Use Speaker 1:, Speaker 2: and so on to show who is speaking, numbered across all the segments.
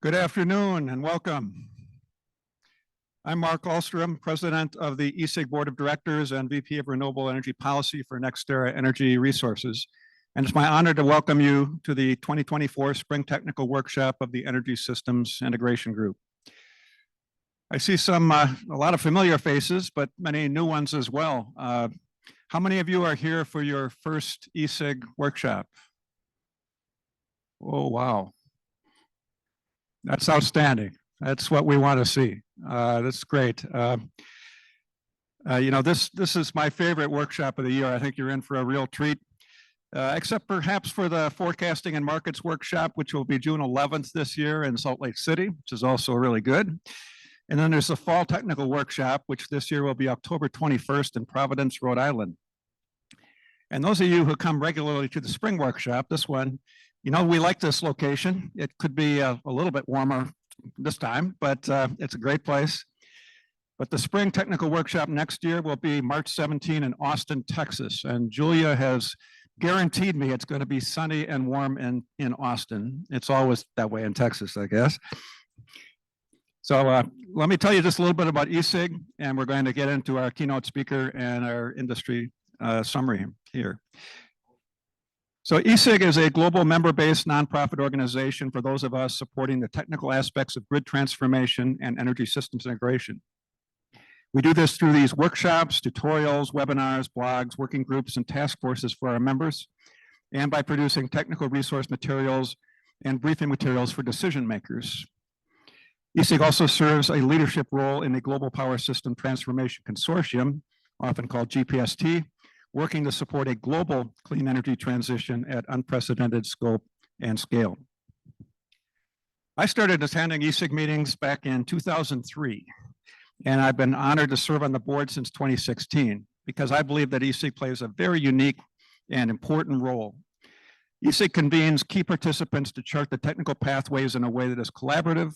Speaker 1: Good afternoon and welcome. I'm Mark Ahlstrom, President of the ESIG Board of Directors and VP of Renewable Energy Policy for NextEra Energy Resources. And it's my honor to welcome you to the 2024 Spring Technical Workshop of the Energy Systems Integration Group. I see a lot of familiar faces, but many new ones as well. How many of you are here for your first ESIG workshop? Oh, wow. That's outstanding. That's what we want to see. That's great. This is my favorite workshop of the year. I think you're in for a real treat, except perhaps for the Forecasting and Markets Workshop, which will be June 11th this year in Salt Lake City, which is also really good. And then there's the Fall Technical Workshop, which this year will be October 21st in Providence, Rhode Island. And those of you who come regularly to the Spring Workshop, this one, we like this location. It could be a little bit warmer this time, but it's a great place. But the Spring Technical Workshop next year will be March 17 in Austin, Texas. And Julia has guaranteed me it's going to be sunny and warm in Austin. It's always that way in Texas, I guess. So let me tell you just a little bit about ESIG, and we're going to get into our keynote speaker and our industry summary here. So ESIG is a global member-based nonprofit organization for those of us supporting the technical aspects of grid transformation and energy systems integration. We do this through these workshops, tutorials, webinars, blogs, working groups, and task forces for our members, and by producing technical resource materials and briefing materials for decision makers. ESIG also serves a leadership role in the Global Power System Transformation Consortium, often called GPST, working to support a global clean energy transition at unprecedented scope and scale. I started attending ESIG meetings back in 2003, and I've been honored to serve on the board since 2016 because I believe that ESIG plays a very unique and important role. ESIG convenes key participants to chart the technical pathways in a way that is collaborative,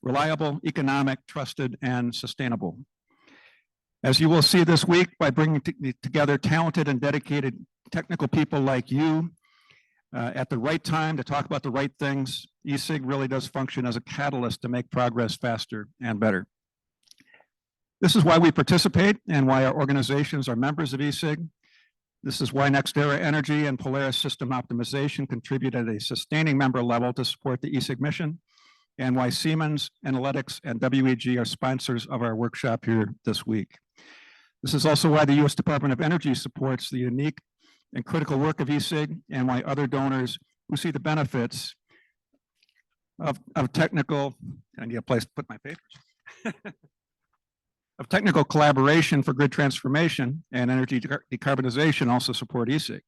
Speaker 1: reliable, economic, trusted, and sustainable. As you will see this week, by bringing together talented and dedicated technical people like you at the right time to talk about the right things, ESIG really does function as a catalyst to make progress faster and better. This is why we participate and why our organizations are members of ESIG. This is why NextEra Energy and Polaris System Optimization contribute at a sustaining member level to support the ESIG mission, and why Siemens, Analytics, and WEG are sponsors of our workshop here this week. This is also why the U.S. Department of Energy supports the unique and critical work of ESIG, and why other donors who see the benefits of technical, I need a place to put my papers, of technical collaboration for grid transformation and energy decarbonization also support ESIG.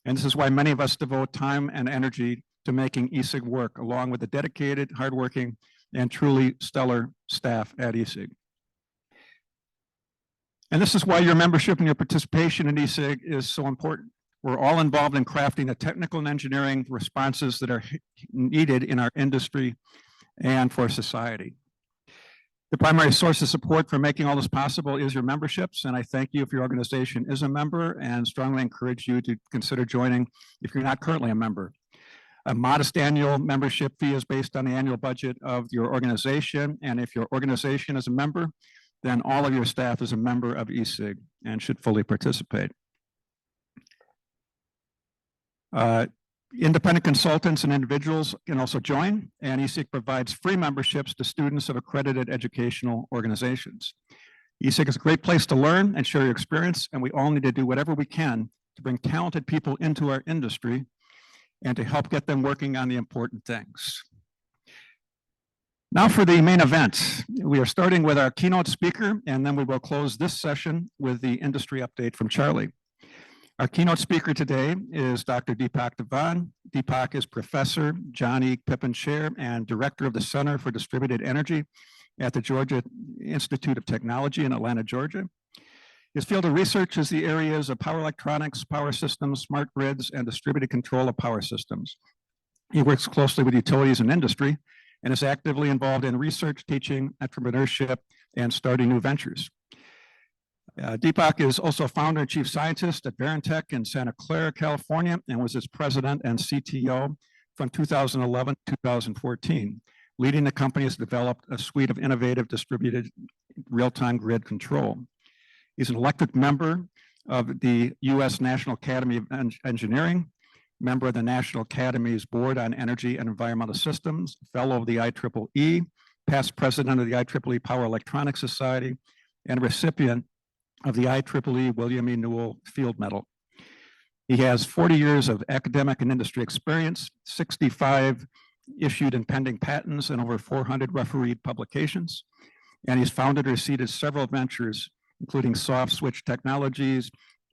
Speaker 1: And this is why many of us devote time and energy to making ESIG work, along with the dedicated, hardworking, and truly stellar staff at ESIG. And this is why your membership and your participation in ESIG is so important. We're all involved in crafting the technical and engineering responses that are needed in our industry and for society. The primary source of support for making all this possible is your memberships, and I thank you if your organization is a member and strongly encourage you to consider joining if you're not currently a member. A modest annual membership fee is based on the annual budget of your organization, and if your organization is a member, then all of your staff is a member of ESIG and should fully participate. Independent consultants and individuals can also join, and ESIG provides free memberships to students of accredited educational organizations. ESIG is a great place to learn and share your experience, and we all need to do whatever we can to bring talented people into our industry and to help get them working on the important things. Now for the main event. We are starting with our keynote speaker, and then we will close this session with the industry update from Charlie. Our keynote speaker today is Dr. Deepak Divan. Deepak is Professor, John E. Pippin Chair, and Director of the Center for Distributed Energy at the Georgia Institute of Technology in Atlanta, Georgia. His field of research is the areas of power electronics, power systems, smart grids, and distributed control of power systems. He works closely with utilities and industry and is actively involved in research, teaching, entrepreneurship, and starting new ventures. Deepak is also founder and chief scientist at Varentech in Santa Clara, California, and was its president and CTO from 2011 to 2014, Leading the company has developed a suite of innovative distributed real-time grid control. He's an elected member of the U.S. National Academy of Engineering, member of the National Academy's Board on Energy and Environmental Systems, fellow of the IEEE, past president of the IEEE Power Electronics Society, and recipient of the IEEE William E. Newell Field Medal. He has 40 years of academic and industry experience, 65 issued and pending patents, and over 400 refereed publications. And he's founded or seeded several ventures, including Soft Switch Technologies,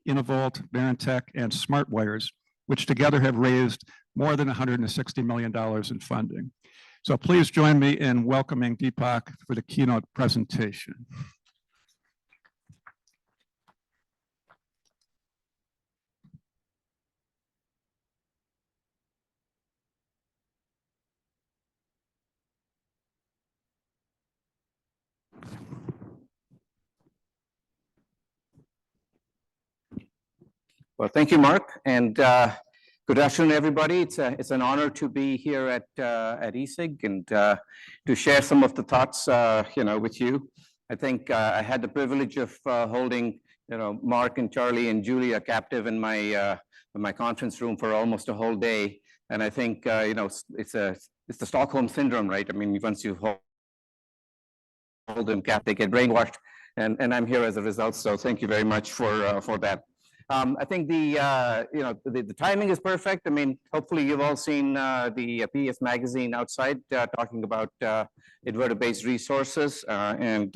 Speaker 1: Innovolt, Verintech, and SmartWires, which together have raised more than $160 million in funding. So please join me in welcoming Deepak for the keynote presentation.
Speaker 2: Well, thank you, Mark, and good afternoon, everybody. It's an honor to be here at ESIG and to share some of the thoughts, with you. I think I had the privilege of holding, Mark and Charlie and Julia captive in my conference room for almost a whole day, and I think it's the Stockholm syndrome, right? I mean, once you hold them captive, they get brainwashed, and I'm here as a result. So thank you very much for that. I think the timing is perfect. I mean, hopefully you've all seen the PS magazine outside talking about inverter-based resources, and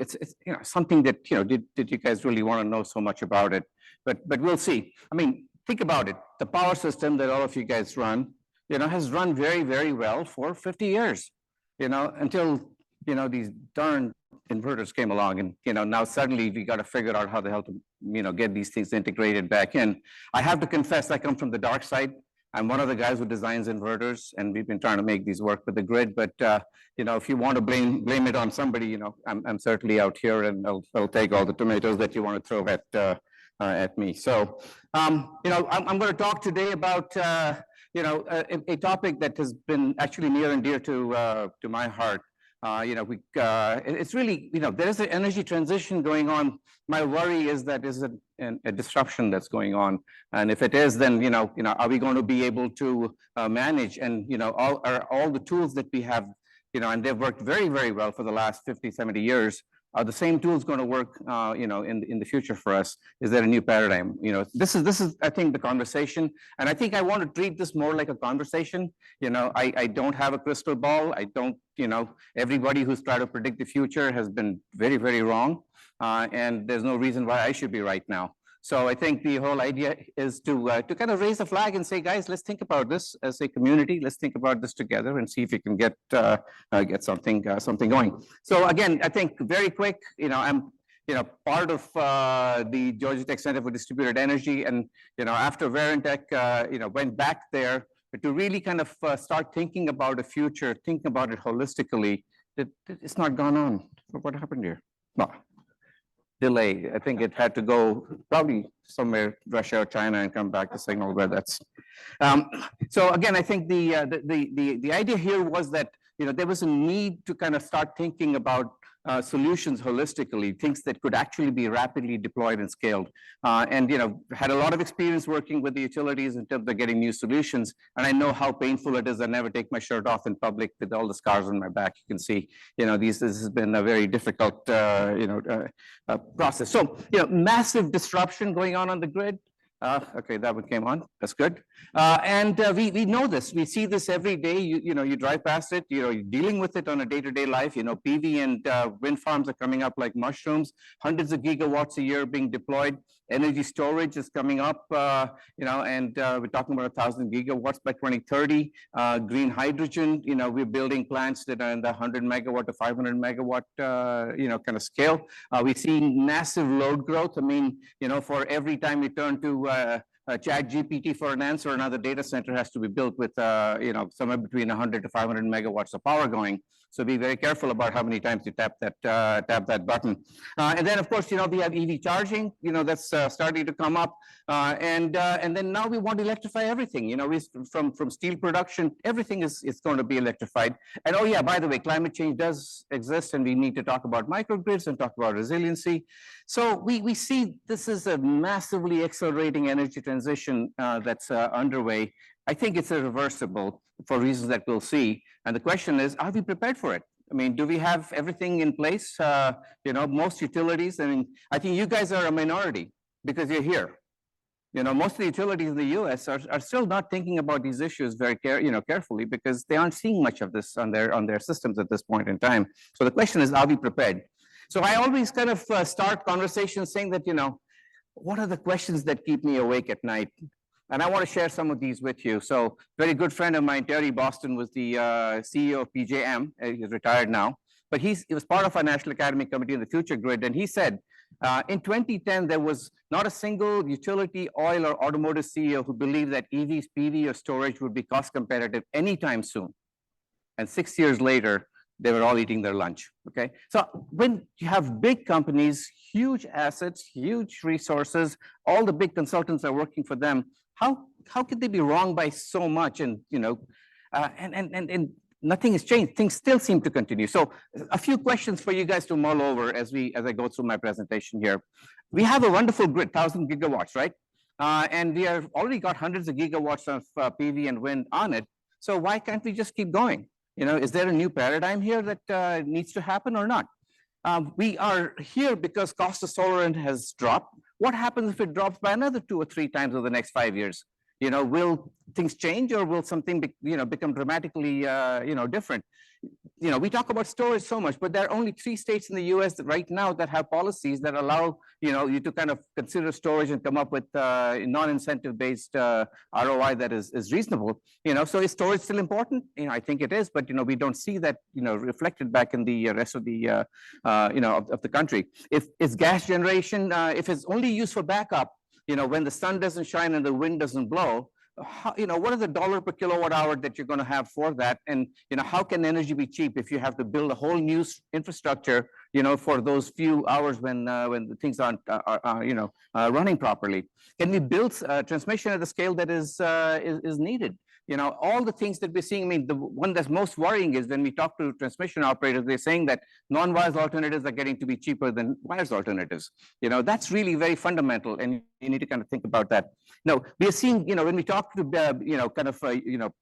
Speaker 2: it's something that did you guys really want to know so much about it? But we'll see. I mean, think about it. The power system that all of you guys run, has run very, very well for 50 years. Until these darn inverters came along, and now suddenly we got to figure out how the hell to get these things integrated back in. I have to confess, I come from the dark side. I'm one of the guys who designs inverters, and we've been trying to make these work with the grid. But if you want to blame it on somebody, I'm certainly out here, and I'll take all the tomatoes that you want to throw at me. So I'm going to talk today about a topic that has been actually near and dear to my heart. It's really, there is an energy transition going on. My worry is that is a disruption that's going on. And if it is, then, are we going to be able to manage? And, all the tools that we have, and they've worked very, very well for the last 50, 70 years. Are the same tools going to work, in the future for us? Is there a new paradigm? This is, I think, the conversation, and I think I want to treat this more like a conversation. I don't have a crystal ball. I don't, everybody who's tried to predict the future has been very, very wrong, and there's no reason why I should be right now. So I think the whole idea is to kind of raise a flag and say, guys, let's think about this as a community. Let's think about this together and see if we can get something going. So again, I think very quick, I'm part of the Georgia Tech Center for Distributed Energy, and after Verintech, went back there to really kind of start thinking about the future, think about it holistically. It's not gone on. What happened here? No. Delay. I think it had to go probably somewhere, Russia or China, and come back to signal where that's. So again, I think the idea here was that there was a need to kind of start thinking about solutions holistically, things that could actually be rapidly deployed and scaled. And had a lot of experience working with the utilities in terms of getting new solutions. And I know how painful it is. I never take my shirt off in public with all the scars on my back. You can see, this has been a very difficult, process. So, massive disruption going on the grid. Okay, that one came on. That's good. And we know this. We see this every day. You drive past it. You're dealing with it on a day-to-day life. PV and wind farms are coming up like mushrooms. Hundreds of gigawatts a year being deployed. Energy storage is coming up. And we're talking about 1,000 gigawatts by 2030. Green hydrogen. We're building plants that are in the 100 megawatt to 500 megawatt, kind of scale. We're seeing massive load growth. I mean, for every time we turn to ChatGPT for an answer, another data center has to be built with, somewhere between 100 to 500 megawatts of power going. So be very careful about how many times you tap that button. And then, of course, we have EV charging, that's starting to come up. And then now we want to electrify everything. From steel production, everything is going to be electrified. And oh yeah, by the way, climate change does exist, and we need to talk about microgrids and talk about resiliency. So we see this is a massively accelerating energy transition that's underway. I think it's irreversible for reasons that we'll see. And the question is, are we prepared for it? I mean, do we have everything in place? Most utilities, I think you guys are a minority because you're here. Most of the utilities in the US are still not thinking about these issues very carefully because they aren't seeing much of this on their systems at this point in time. So the question is, are we prepared? So I always kind of start conversations saying that, what are the questions that keep me awake at night? And I want to share some of these with you. So very good friend of mine, Terry Boston, was the CEO of PJM. He's retired now, but he was part of our National Academy Committee in the Future Grid. And he said, in 2010, there was not a single utility, oil, or automotive CEO who believed that EVs, PV, or storage would be cost competitive anytime soon. And 6 years later, they were all eating their lunch, okay? So when you have big companies, huge assets, huge resources, all the big consultants are working for them, how could they be wrong by so much? And, and nothing has changed. Things still seem to continue. So a few questions for you guys to mull over as I go through my presentation here. We have a wonderful grid, 1,000 gigawatts, right? And we have already got hundreds of gigawatts of PV and wind on it. So why can't we just keep going? Is there a new paradigm here that needs to happen or not? We are here because cost of solar has dropped. What happens if it drops by another 2 or 3 times over the next 5 years? Will things change, or will something become dramatically different? We talk about storage so much, but there are only 3 states in the US right now that have policies that allow you to kind of consider storage and come up with non-incentive based ROI that is reasonable. So is storage still important? I think it is, but we don't see that reflected back in the rest of the of the country. If it's gas generation, if it's only used for backup, when the sun doesn't shine and the wind doesn't blow, what are the dollar per kilowatt hour that you're going to have for that? And, how can energy be cheap if you have to build a whole new infrastructure, for those few hours when the things aren't, running properly? Can we build transmission at the scale that is needed? All the things that we're seeing, the one that's most worrying is when we talk to transmission operators, they're saying that non-wires alternatives are getting to be cheaper than wires alternatives. That's really very fundamental, and you need to kind of think about that. No, we are seeing, when we talk to,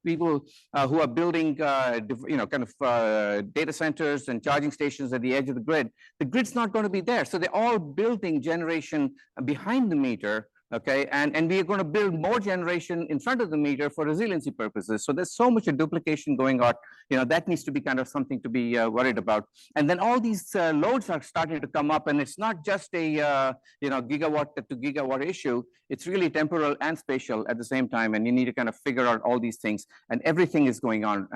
Speaker 2: people who are building, data centers and charging stations at the edge of the grid's not going to be there. So they're all building generation behind the meter. Okay, and we are going to build more generation in front of the meter for resiliency purposes. So there's so much duplication going on. That needs to be kind of something to be worried about. And then all these loads are starting to come up, and it's not just a gigawatt to gigawatt issue. It's really temporal and spatial at the same time, and you need to kind of figure out all these things. And everything is going on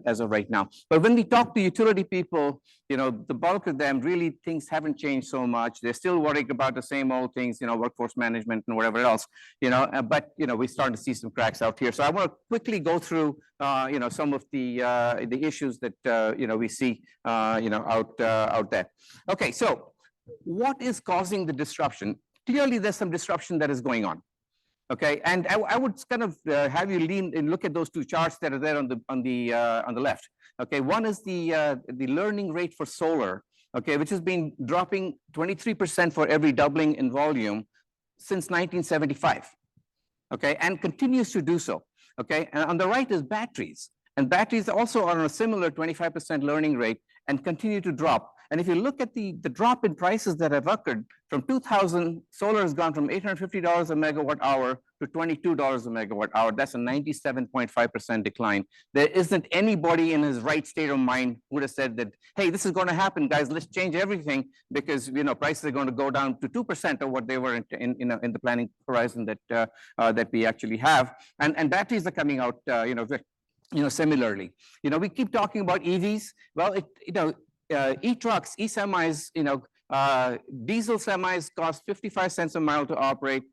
Speaker 2: as of right now. But when we talk to utility people, the bulk of them, really things haven't changed so much. They're still worried about the same old things, workforce management and whatever else, but we're starting to see some cracks out here. So I want to quickly go through, some of the issues that we see, out there. Okay, so what is causing the disruption? Clearly, there's some disruption that is going on. Okay, and I would kind of have you lean and look at those 2 charts that are there on the left. Okay, one is the learning rate for solar. Okay, which has been dropping 23% for every doubling in volume since 1975, okay, and continues to do so, okay? And on the right is batteries, and batteries also are on a similar 25% learning rate and continue to drop. And if you look at the drop in prices that have occurred from 2000, solar has gone from $850 a megawatt hour to $22 a megawatt hour. That's a 97.5% decline. There isn't anybody in his right state of mind who would have said that, hey, this is going to happen, guys, let's change everything because, prices are going to go down to 2% of what they were in the planning horizon that we actually have. And batteries are coming out, similarly. We keep talking about EVs. Well, e-trucks, e-semis, diesel semis cost 55 cents a mile to operate.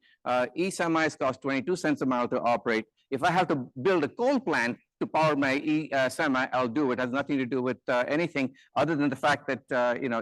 Speaker 2: E-semis cost 22 cents a mile to operate. If I have to build a coal plant to power my semi, I'll do it. It has nothing to do with anything other than the fact that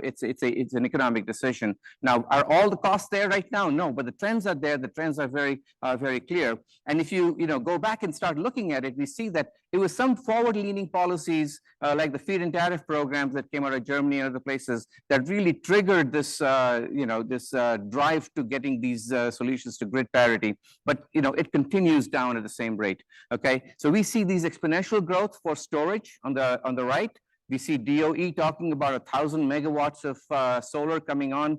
Speaker 2: it's an economic decision. Now, are all the costs there right now? No, but the trends are there. The trends are very clear. And if you go back and start looking at it, we see that it was some forward-leaning policies like the feed-in tariff programs that came out of Germany and other places that really triggered this drive to getting these solutions to grid parity. But it continues down at the same rate. Okay, so we see these exponential growth for storage on the right. We see DOE talking about 1,000 megawatts of solar coming on,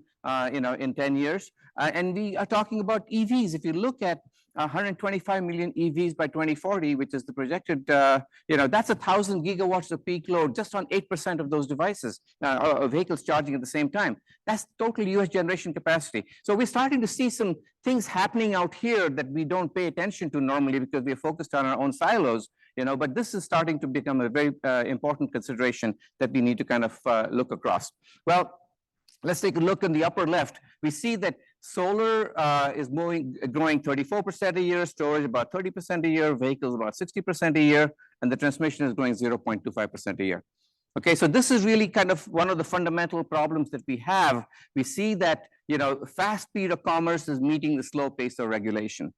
Speaker 2: in 10 years, and we are talking about EVs. If you look at 125 million EVs by 2040, which is the projected, that's 1,000 gigawatts of peak load just on 8% of those devices, vehicles charging at the same time. That's total US generation capacity. So we're starting to see some things happening out here that we don't pay attention to normally because we're focused on our own silos, but this is starting to become a very important consideration that we need to kind of look across. Well, let's take a look in the upper left. We see that solar is growing 34% a year, storage about 30% a year, vehicles about 60% a year, and the transmission is growing 0.25% a year. Okay, so this is really kind of one of the fundamental problems that we have. We see that fast speed of commerce is meeting the slow pace of regulation.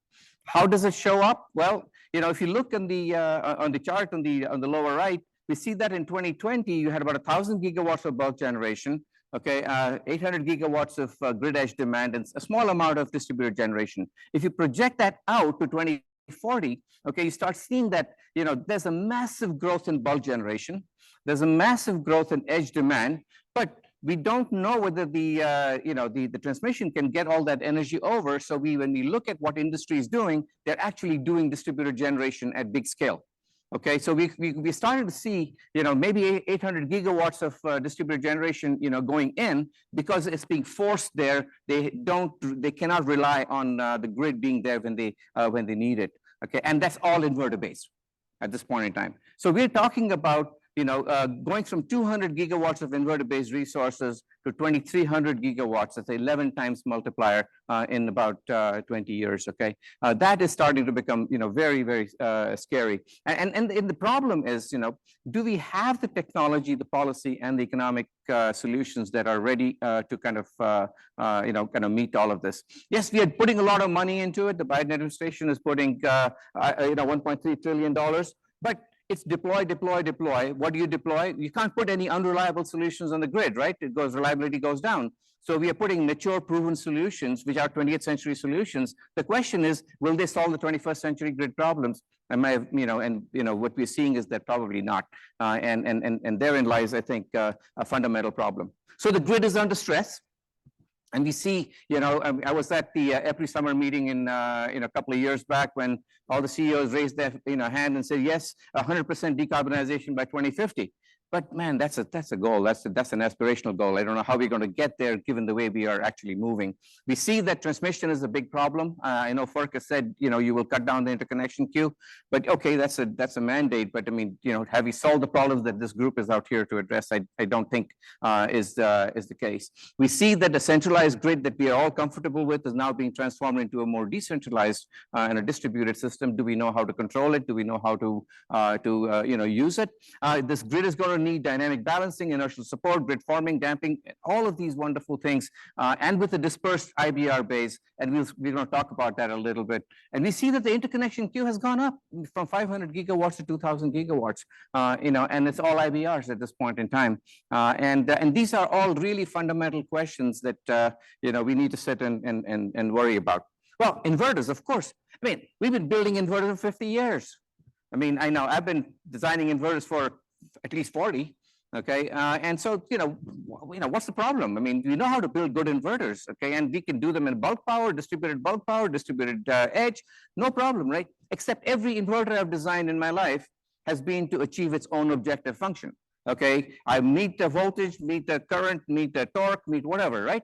Speaker 2: How does it show up? Well, if you look on the chart on the lower right, we see that in 2020 you had about 1,000 gigawatts of bulk generation. Okay, 800 gigawatts of grid edge demand and a small amount of distributed generation. If you project that out to 2040, okay, you start seeing that there's a massive growth in bulk generation. There's a massive growth in edge demand, but we don't know whether the transmission can get all that energy over. So when we look at what industry is doing, they're actually doing distributed generation at big scale. Okay, so we started to see, maybe 800 gigawatts of distributed generation, going in because it's being forced there. They cannot rely on the grid being there when they need it. Okay, and that's all inverter based at this point in time. So we're talking about going from 200 gigawatts of inverter-based resources to 2,300 gigawatts. That's 11 times multiplier in about 20 years. Okay, that is starting to become very scary. And the problem is do we have the technology, the policy, and the economic solutions that are ready to kind of meet all of this? Yes, we are putting a lot of money into it. The Biden administration is putting $1.3 trillion, but it's deploy. What do you deploy? You can't put any unreliable solutions on the grid, right? Reliability goes down. So we are putting mature, proven solutions, which are 20th century solutions. The question is, will they solve the 21st century grid problems? What we're seeing is that probably not. And therein lies, I think, a fundamental problem. So the grid is under stress. And we see, I was at the every summer meeting in a couple of years back when all the CEOs raised their hand and said, yes, 100% decarbonization by 2050. But man, that's a goal. That's an aspirational goal. I don't know how we're going to get there given the way we are actually moving. We see that transmission is a big problem. I know FERC has said, you will cut down the interconnection queue, but okay, that's a mandate. But I mean, have we solved the problems that this group is out here to address? I don't think is the case. We see that the centralized grid that we are all comfortable with is now being transformed into a more decentralized and a distributed system. Do we know how to control it? Do we know how to use it? This grid is going to need dynamic balancing, inertial support, grid forming, damping, all of these wonderful things, and with a dispersed IBR base, and we're going to talk about that a little bit. And we see that the interconnection queue has gone up from 500 gigawatts to 2,000 gigawatts, and it's all IBRs at this point in time. And these are all really fundamental questions that we need to sit and worry about. Well, inverters, of course. I mean, we've been building inverters for 50 years. I mean, I know I've been designing inverters for at least 40, okay? And so, what's the problem? I mean, we know how to build good inverters, okay? And we can do them in bulk power, distributed edge, no problem, right? Except every inverter I've designed in my life has been to achieve its own objective function, okay? I meet the voltage, meet the current, meet the torque, meet whatever, right?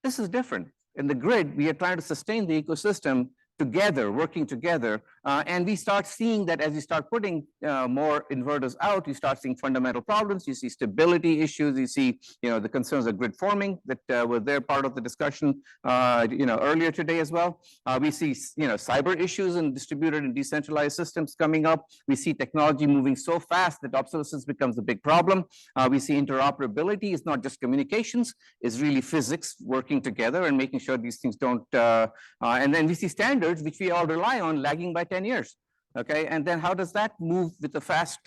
Speaker 2: This is different. In the grid, we are trying to sustain the ecosystem together, working together, And we start seeing that as you start putting more inverters out, you start seeing fundamental problems. You see stability issues. You see, the concerns of grid forming that were there part of the discussion, earlier today as well. We see, cyber issues in distributed and decentralized systems coming up. We see technology moving so fast that obsolescence becomes a big problem. We see interoperability is not just communications, it's really physics working together and making sure these things don't, and then we see standards, which we all rely on, lagging by 10 years. Okay, and then how does that move with the fast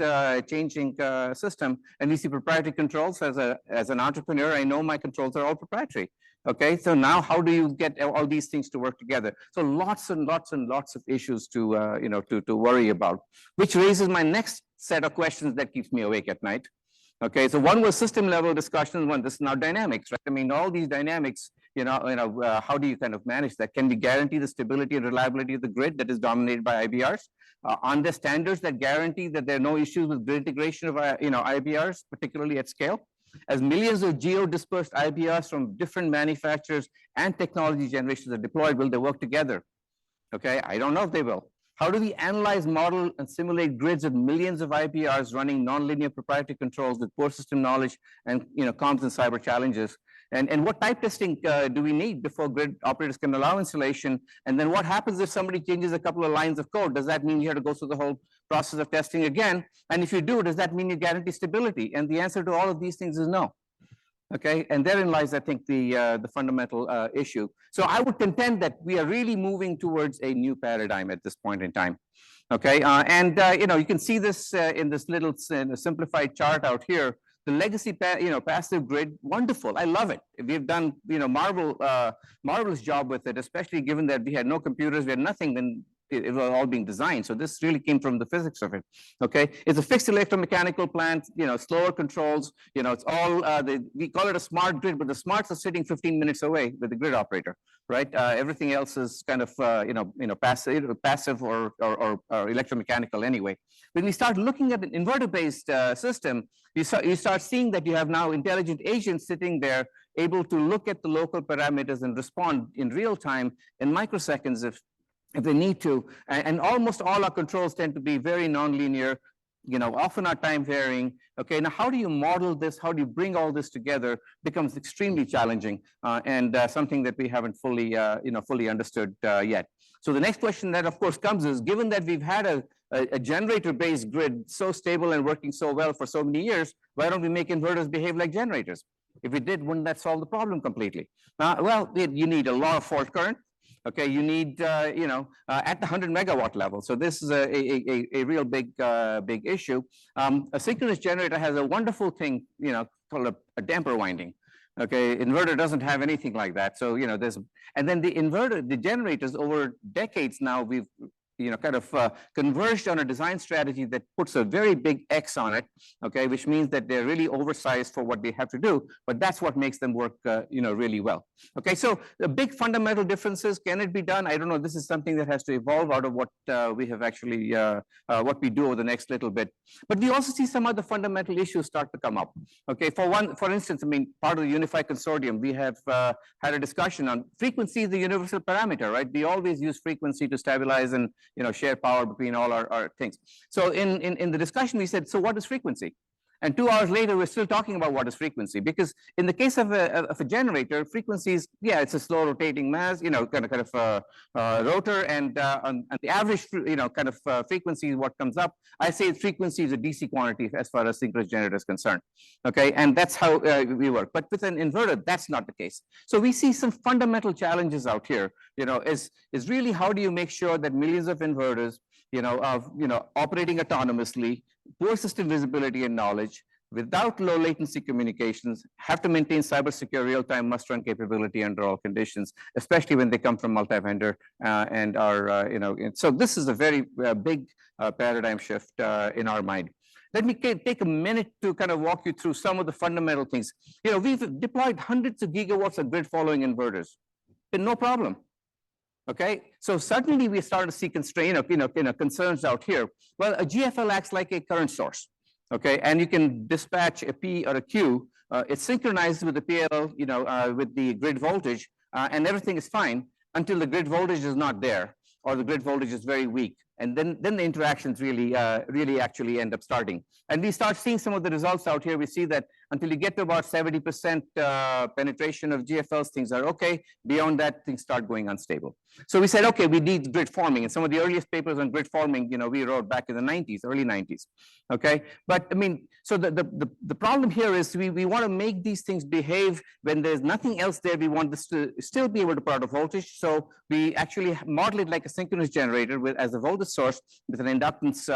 Speaker 2: changing system? And we see proprietary controls. As an entrepreneur, I know my controls are all proprietary. Okay, so now how do you get all these things to work together? So lots and lots and lots of issues to to worry about, which raises my next set of questions that keeps me awake at night. Okay, so one was system level discussion. One, this is now dynamics, right? I mean, all these dynamics, how do you kind of manage that? Can we guarantee the stability and reliability of the grid that is dominated by IBRs? Are there standards that guarantee that there are no issues with grid integration of IBRs, particularly at scale? As millions of geo-dispersed IBRs from different manufacturers and technology generations are deployed, will they work together? Okay, I don't know if they will. How do we analyze, model, and simulate grids with millions of IBRs running nonlinear proprietary controls with poor system knowledge and comms and cyber challenges? And what type testing do we need before grid operators can allow installation? And then what happens if somebody changes a couple of lines of code? Does that mean you have to go through the whole process of testing again? And if you do, does that mean you guarantee stability? And the answer to all of these things is no. Okay, and therein lies, I think, the fundamental issue. So I would contend that we are really moving towards a new paradigm at this point in time. Okay, you can see this in this little simplified chart out here. The legacy, passive grid, wonderful. I love it. We've done, marvelous job with it, especially given that we had no computers, we had nothing when it was all being designed. So this really came from the physics of it. Okay, it's a fixed electromechanical plant. Slower controls. It's all we call it a smart grid, but the smarts are sitting 15 minutes away with the grid operator, right? Everything else is kind of passive or electromechanical anyway. When we start looking at an inverter-based system, you start seeing that you have now intelligent agents sitting there able to look at the local parameters and respond in real time in microseconds if they need to. And almost all our controls tend to be very nonlinear, often are time varying. Okay, now how do you model this? How do you bring all this together? Becomes extremely challenging and something that we haven't fully, fully understood yet. So the next question that of course comes is, given that we've had a generator-based grid so stable and working so well for so many years, why don't we make inverters behave like generators? If we did, wouldn't that solve the problem completely? Well, you need a lot of fault current. Okay, you need, at the 100 megawatt level. So this is a real big issue. A synchronous generator has a wonderful thing, called a damper winding. Okay, inverter doesn't have anything like that. So, and then the generators over decades now, we've kind of converged on a design strategy that puts a very big X on it, okay, which means that they're really oversized for what they have to do, but that's what makes them work, really well. Okay, so the big fundamental differences, can it be done? I don't know. This is something that has to evolve out of what we have actually, what we do over the next little bit. But we also see some other fundamental issues start to come up. Okay, for instance, I mean, part of the Unified Consortium, we have had a discussion on frequency is the universal parameter, right? We always use frequency to stabilize and share power between all our things. So in the discussion, we said, so what is frequency? And 2 hours later, we're still talking about what is frequency, because in the case of a generator, frequency is, yeah, it's a slow rotating mass, kind of rotor, and on the average, kind of frequency is what comes up. I say frequency is a DC quantity as far as synchronous generator is concerned. Okay, and that's how we work. But with an inverter, that's not the case. So we see some fundamental challenges out here. Is really how do you make sure that millions of inverters, operating autonomously, poor system visibility and knowledge, without low latency communications, have to maintain cybersecure real-time must-run capability under all conditions, especially when they come from multi-vendor and are, so this is a very big paradigm shift in our mind. Let me take a minute to kind of walk you through some of the fundamental things. We've deployed hundreds of gigawatts of grid following inverters, been no problem. Okay, so suddenly we start to see concerns out here. Well, a GFL acts like a current source. Okay, and you can dispatch a P or a Q. It's synchronized with the PL, with the grid voltage, and everything is fine until the grid voltage is not there, or the grid voltage is very weak. And then the interactions really actually end up starting. And we start seeing some of the results out here. We see that until you get to about 70% penetration of GFLs, things are okay. Beyond that, things start going unstable. So we said, okay, we need grid forming. And some of the earliest papers on grid forming, we wrote back in the 90s, early 90s. Okay, but I mean, so the problem here is we want to make these things behave when there's nothing else there. We want this to still be able to put out a voltage. So we actually model it like a synchronous generator as a voltage source with an inductance,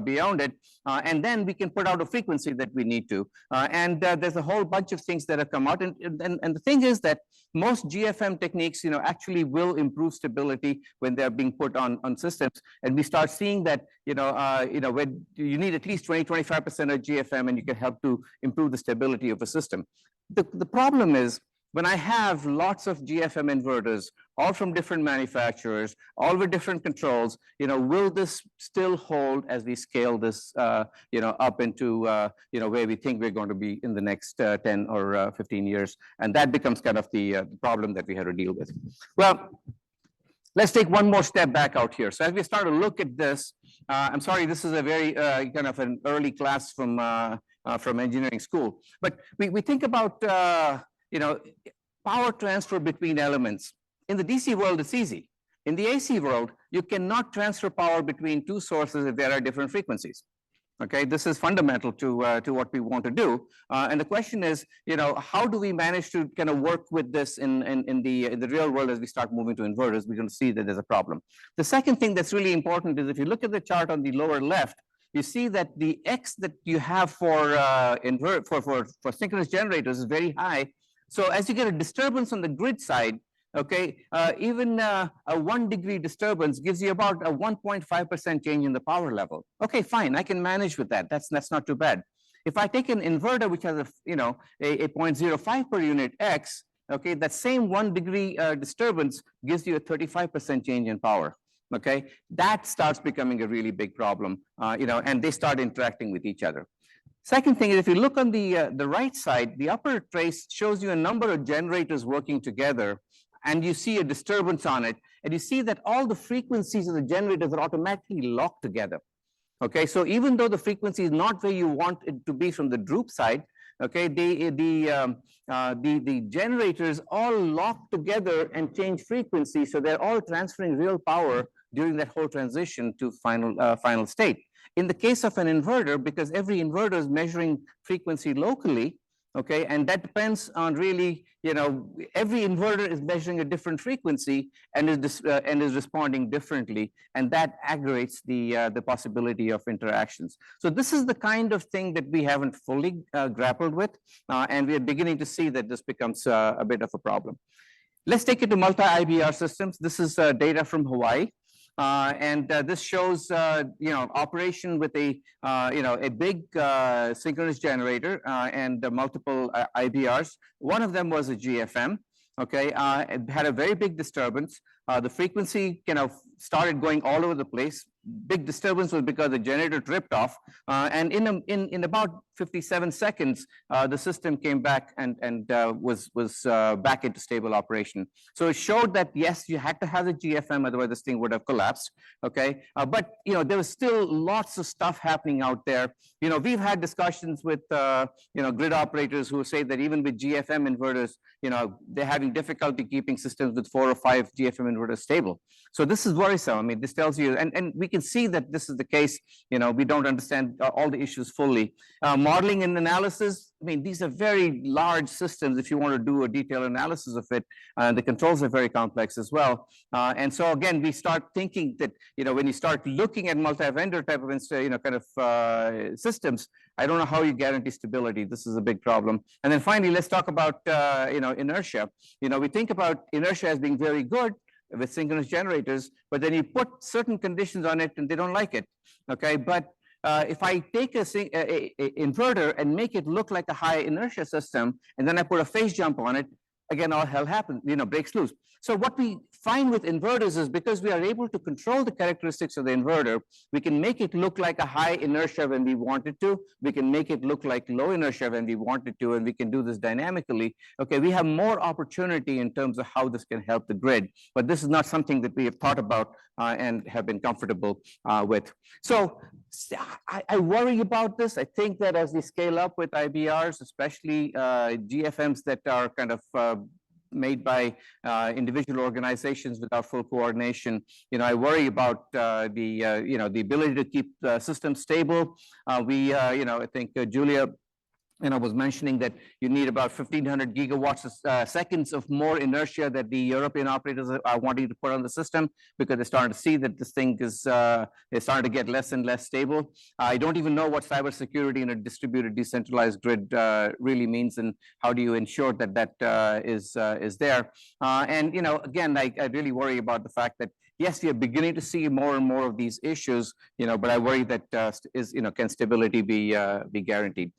Speaker 2: beyond it. And then we can put out a frequency that we need to. And there's a whole bunch of things that have come out. And the thing is that most GFM techniques, actually will improve stability when they're being put on systems. And we start seeing that, when you need at least 20-25% of GFM, and you can help to improve the stability of a system. The problem is, when I have lots of GFM inverters, all from different manufacturers, all with different controls, will this still hold as we scale this, up into, where we think we're going to be in the next 10 or 15 years? And that becomes kind of the problem that we had to deal with. Well, let's take one more step back out here. So as we start to look at this, I'm sorry, this is a very kind of an early class from engineering school, but we think about power transfer between elements. In the DC world, it's easy. In the AC world, you cannot transfer power between two sources if there are different frequencies. Okay, this is fundamental to what we want to do. And the question is, how do we manage to kind of work with this in the real world as we start moving to inverters? We're going to see that there's a problem. The second thing that's really important is if you look at the chart on the lower left, you see that the X that you have for synchronous generators is very high. So as you get a disturbance on the grid side, okay, even a 1 degree disturbance gives you about a 1.5% change in the power level. Okay, fine, I can manage with that. That's not too bad. If I take an inverter which has a 0.05 per unit X, okay, that same 1 degree disturbance gives you a 35% change in power. Okay, that starts becoming a really big problem, and they start interacting with each other. Second thing is, if you look on the right side, the upper trace shows you a number of generators working together, and you see a disturbance on it, and you see that all the frequencies of the generators are automatically locked together. Okay, so even though the frequency is not where you want it to be from the droop side, okay, the generators all lock together and change frequency, so they're all transferring real power during that whole transition to final state. In the case of an inverter, because every inverter is measuring frequency locally, okay, and that depends on really, every inverter is measuring a different frequency and is responding differently, and that aggravates the possibility of interactions. So this is the kind of thing that we haven't fully grappled with, and we are beginning to see that this becomes a bit of a problem. Let's take it to multi-IBR systems. This is data from Hawaii. And this shows, operation with a big synchronous generator and multiple IBRs. One of them was a GFM. Okay, it had a very big disturbance. The frequency started going all over the place. Big disturbance was because the generator tripped off, and in about 57 seconds, the system came back and was back into stable operation. So it showed that yes, you had to have the GFM, otherwise this thing would have collapsed. Okay, but there was still lots of stuff happening out there. We've had discussions with grid operators who say that even with GFM inverters, they're having difficulty keeping systems with 4 or 5 GFM inverters stable. So this is worrisome. I mean, this tells you, and we can see that this is the case. We don't understand all the issues fully. Modeling and analysis, I mean, these are very large systems if you want to do a detailed analysis of it. The controls are very complex as well. And so again, we start thinking that, when you start looking at multi-vendor type of systems, I don't know how you guarantee stability. This is a big problem. And then finally, let's talk about, inertia. We think about inertia as being very good with synchronous generators, but then you put certain conditions on it and they don't like it. Okay, but if I take a inverter and make it look like a high inertia system, and then I put a phase jump on it, again, all hell happens, breaks loose. So what we find with inverters is because we are able to control the characteristics of the inverter, we can make it look like a high inertia when we want it to. We can make it look like low inertia when we want it to, and we can do this dynamically. Okay, we have more opportunity in terms of how this can help the grid, but this is not something that we have thought about and have been comfortable with. So I worry about this. I think that as we scale up with IBRs, especially GFMs that are kind of made by individual organizations without full coordination, I worry about the ability to keep the system stable. I think Julia was mentioning that you need about 1,500 gigawatts seconds of more inertia that the European operators are wanting to put on the system, because they're starting to see that this thing is starting to get less and less stable. I don't even know what cybersecurity in a distributed, decentralized grid really means, and how do you ensure that that is there. And again, I really worry about the fact that yes, we are beginning to see more and more of these issues, but I worry that can stability be guaranteed.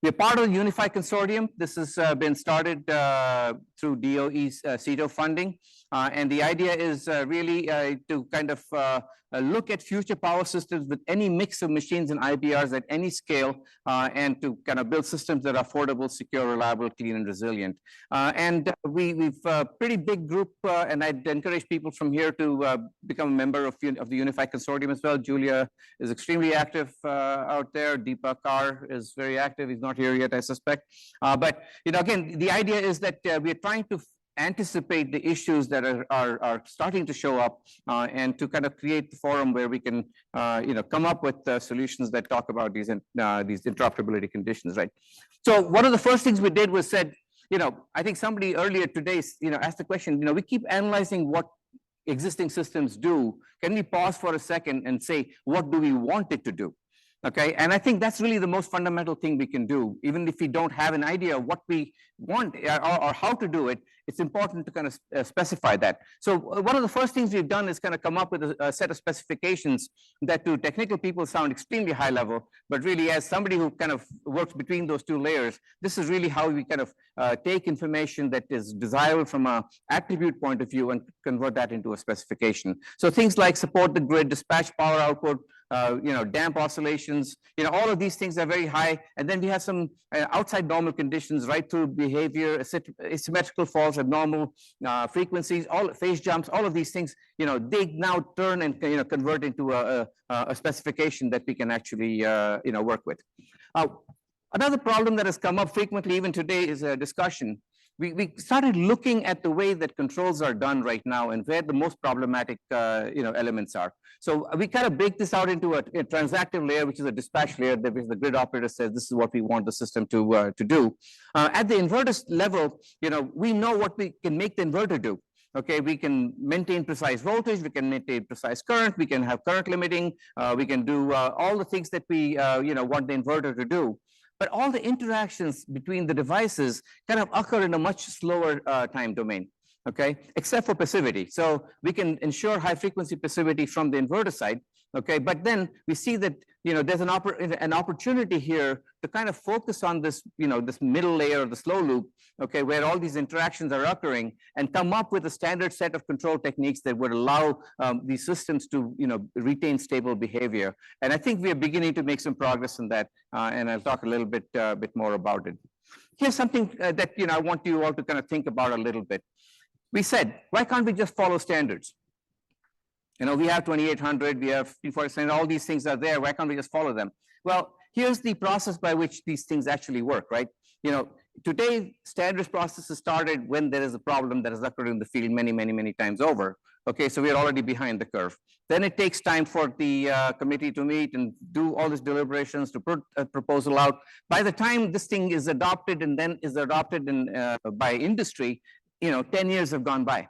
Speaker 2: We're part of the Unified Consortium. This has been started through DOE's CETO funding. And the idea is really to kind of look at future power systems with any mix of machines and IBRs at any scale, and to kind of build systems that are affordable, secure, reliable, clean, and resilient. And we've a pretty big group, and I'd encourage people from here to become a member of the Unified Consortium as well. Julia is extremely active out there. Deepak is very active. He's not here yet, I suspect. But again, the idea is that we're trying to anticipate the issues that are starting to show up, and to kind of create the forum where we can come up with solutions that talk about these interoperability conditions, right? So one of the first things we did was said, I think somebody earlier today asked the question, we keep analyzing what existing systems do. Can we pause for a second and say, what do we want it to do? Okay, and I think that's really the most fundamental thing we can do. Even if we don't have an idea of what we want or how to do it, it's important to kind of specify that. So one of the first things we've done is kind of come up with a set of specifications that to technical people sound extremely high level, but really as somebody who kind of works between those two layers, this is really how we kind of take information that is desirable from an attribute point of view and convert that into a specification. So things like support the grid, dispatch power output, damp oscillations, all of these things are very high. And then we have some outside normal conditions right through behavior, asymmetrical falls, abnormal frequencies, all phase jumps, all of these things, they now turn and convert into a specification that we can actually work with. Another problem that has come up frequently even today is a discussion. We started looking at the way that controls are done right now and where the most problematic elements are. So we kind of break this out into a transactive layer, which is a dispatch layer, that the grid operator says this is what we want the system to do. At the inverter level, we know what we can make the inverter do. Okay, we can maintain precise voltage, we can maintain precise current, we can have current limiting, we can do all the things that we want the inverter to do. But all the interactions between the devices kind of occur in a much slower time domain, okay, except for passivity. So we can ensure high frequency passivity from the inverter side, okay, but then we see that there's an opportunity here to kind of focus on this this middle layer of the slow loop, okay, where all these interactions are occurring, and come up with a standard set of control techniques that would allow these systems to retain stable behavior. And I think we are beginning to make some progress in that, and I'll talk a little bit more about it. Here's something that I want you all to kind of think about a little bit. We said, why can't we just follow standards? We have 2800, we have 347, all these things are there. Why can't we just follow them? Well, here's the process by which these things actually work, right? Today, standards processes started when there is a problem that has occurred in the field many times over. Okay, so we're already behind the curve. Then it takes time for the committee to meet and do all these deliberations to put a proposal out. By the time this thing is adopted and then is adopted by industry, 10 years have gone by.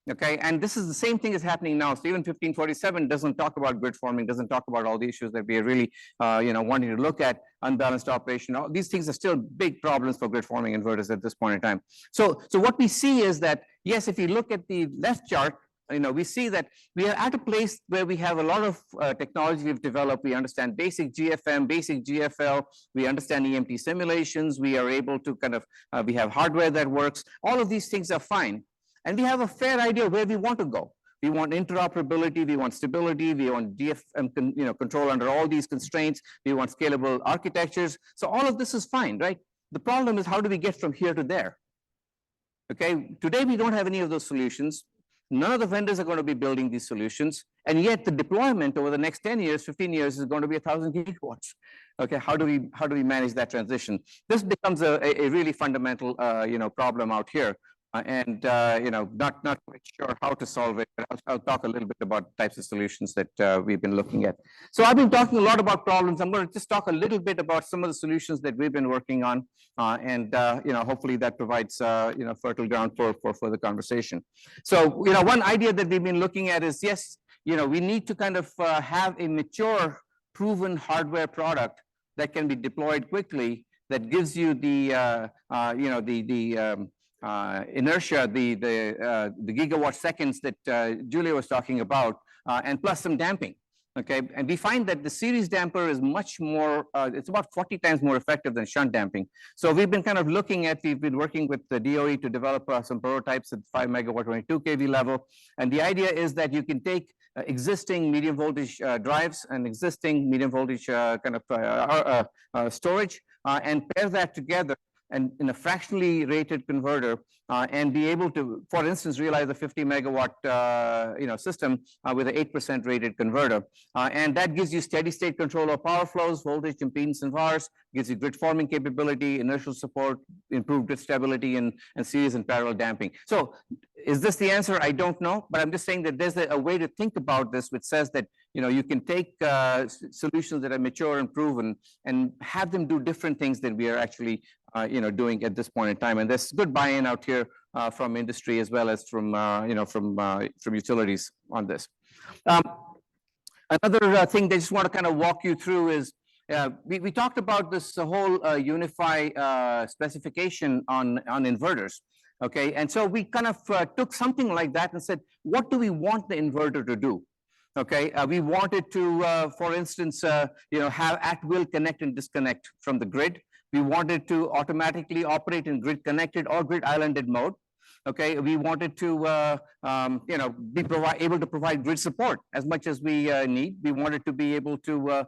Speaker 2: Okay, and this is the same thing is happening now. So even 1547 doesn't talk about grid forming, doesn't talk about all the issues that we are really, wanting to look at, unbalanced operation. All these things are still big problems for grid forming inverters at this point in time. So what we see is that, yes, if you look at the left chart, we see that we are at a place where we have a lot of technology we've developed. We understand basic GFM, basic GFL. We understand EMT simulations. We are able to kind of, we have hardware that works. All of these things are fine. And we have a fair idea where we want to go. We want interoperability, we want stability, we want DFM control under all these constraints, we want scalable architectures. So all of this is fine, right? The problem is, how do we get from here to there? Okay, today we don't have any of those solutions. None of the vendors are going to be building these solutions, and yet the deployment over the next 10 years, 15 years is going to be 1,000 gigawatts. Okay, how do we manage that transition? This becomes a really fundamental problem out here. Not quite sure how to solve it, but I'll talk a little bit about types of solutions that we've been looking at. So I've been talking a lot about problems. I'm going to just talk a little bit about some of the solutions that we've been working on, hopefully that provides fertile ground for further conversation. So one idea that we've been looking at is, yes, we need to kind of have a mature, proven hardware product that can be deployed quickly, that gives you the inertia, the gigawatt seconds that Julia was talking about, and plus some damping. Okay, and we find that the series damper is much more, it's about 40 times more effective than shunt damping. So we've been kind of we've been working with the DOE to develop some prototypes at 5 megawatt, 22 kV level. And the idea is that you can take existing medium voltage drives and existing medium voltage storage and pair that together and in a fractionally rated converter, and be able to, for instance, realize a 50 megawatt system with an 8% rated converter. And that gives you steady state control of power flows, voltage, impedance, and VARs, gives you grid forming capability, inertial support, improved grid stability, and series and parallel damping. So is this the answer? I don't know, but I'm just saying that there's a way to think about this, which says that you can take solutions that are mature and proven and have them do different things than we are actually doing at this point in time. And there's good buy-in out here from industry as well as from utilities on this. Another thing they just want to kind of walk you through is we talked about this whole unify specification on inverters. Okay, and so we kind of took something like that and said, what do we want the inverter to do? Okay, we wanted to, for instance, have at-will connect and disconnect from the grid. We wanted to automatically operate in grid connected or grid islanded mode. Okay, we wanted to be able to provide grid support as much as we need. We wanted to be able to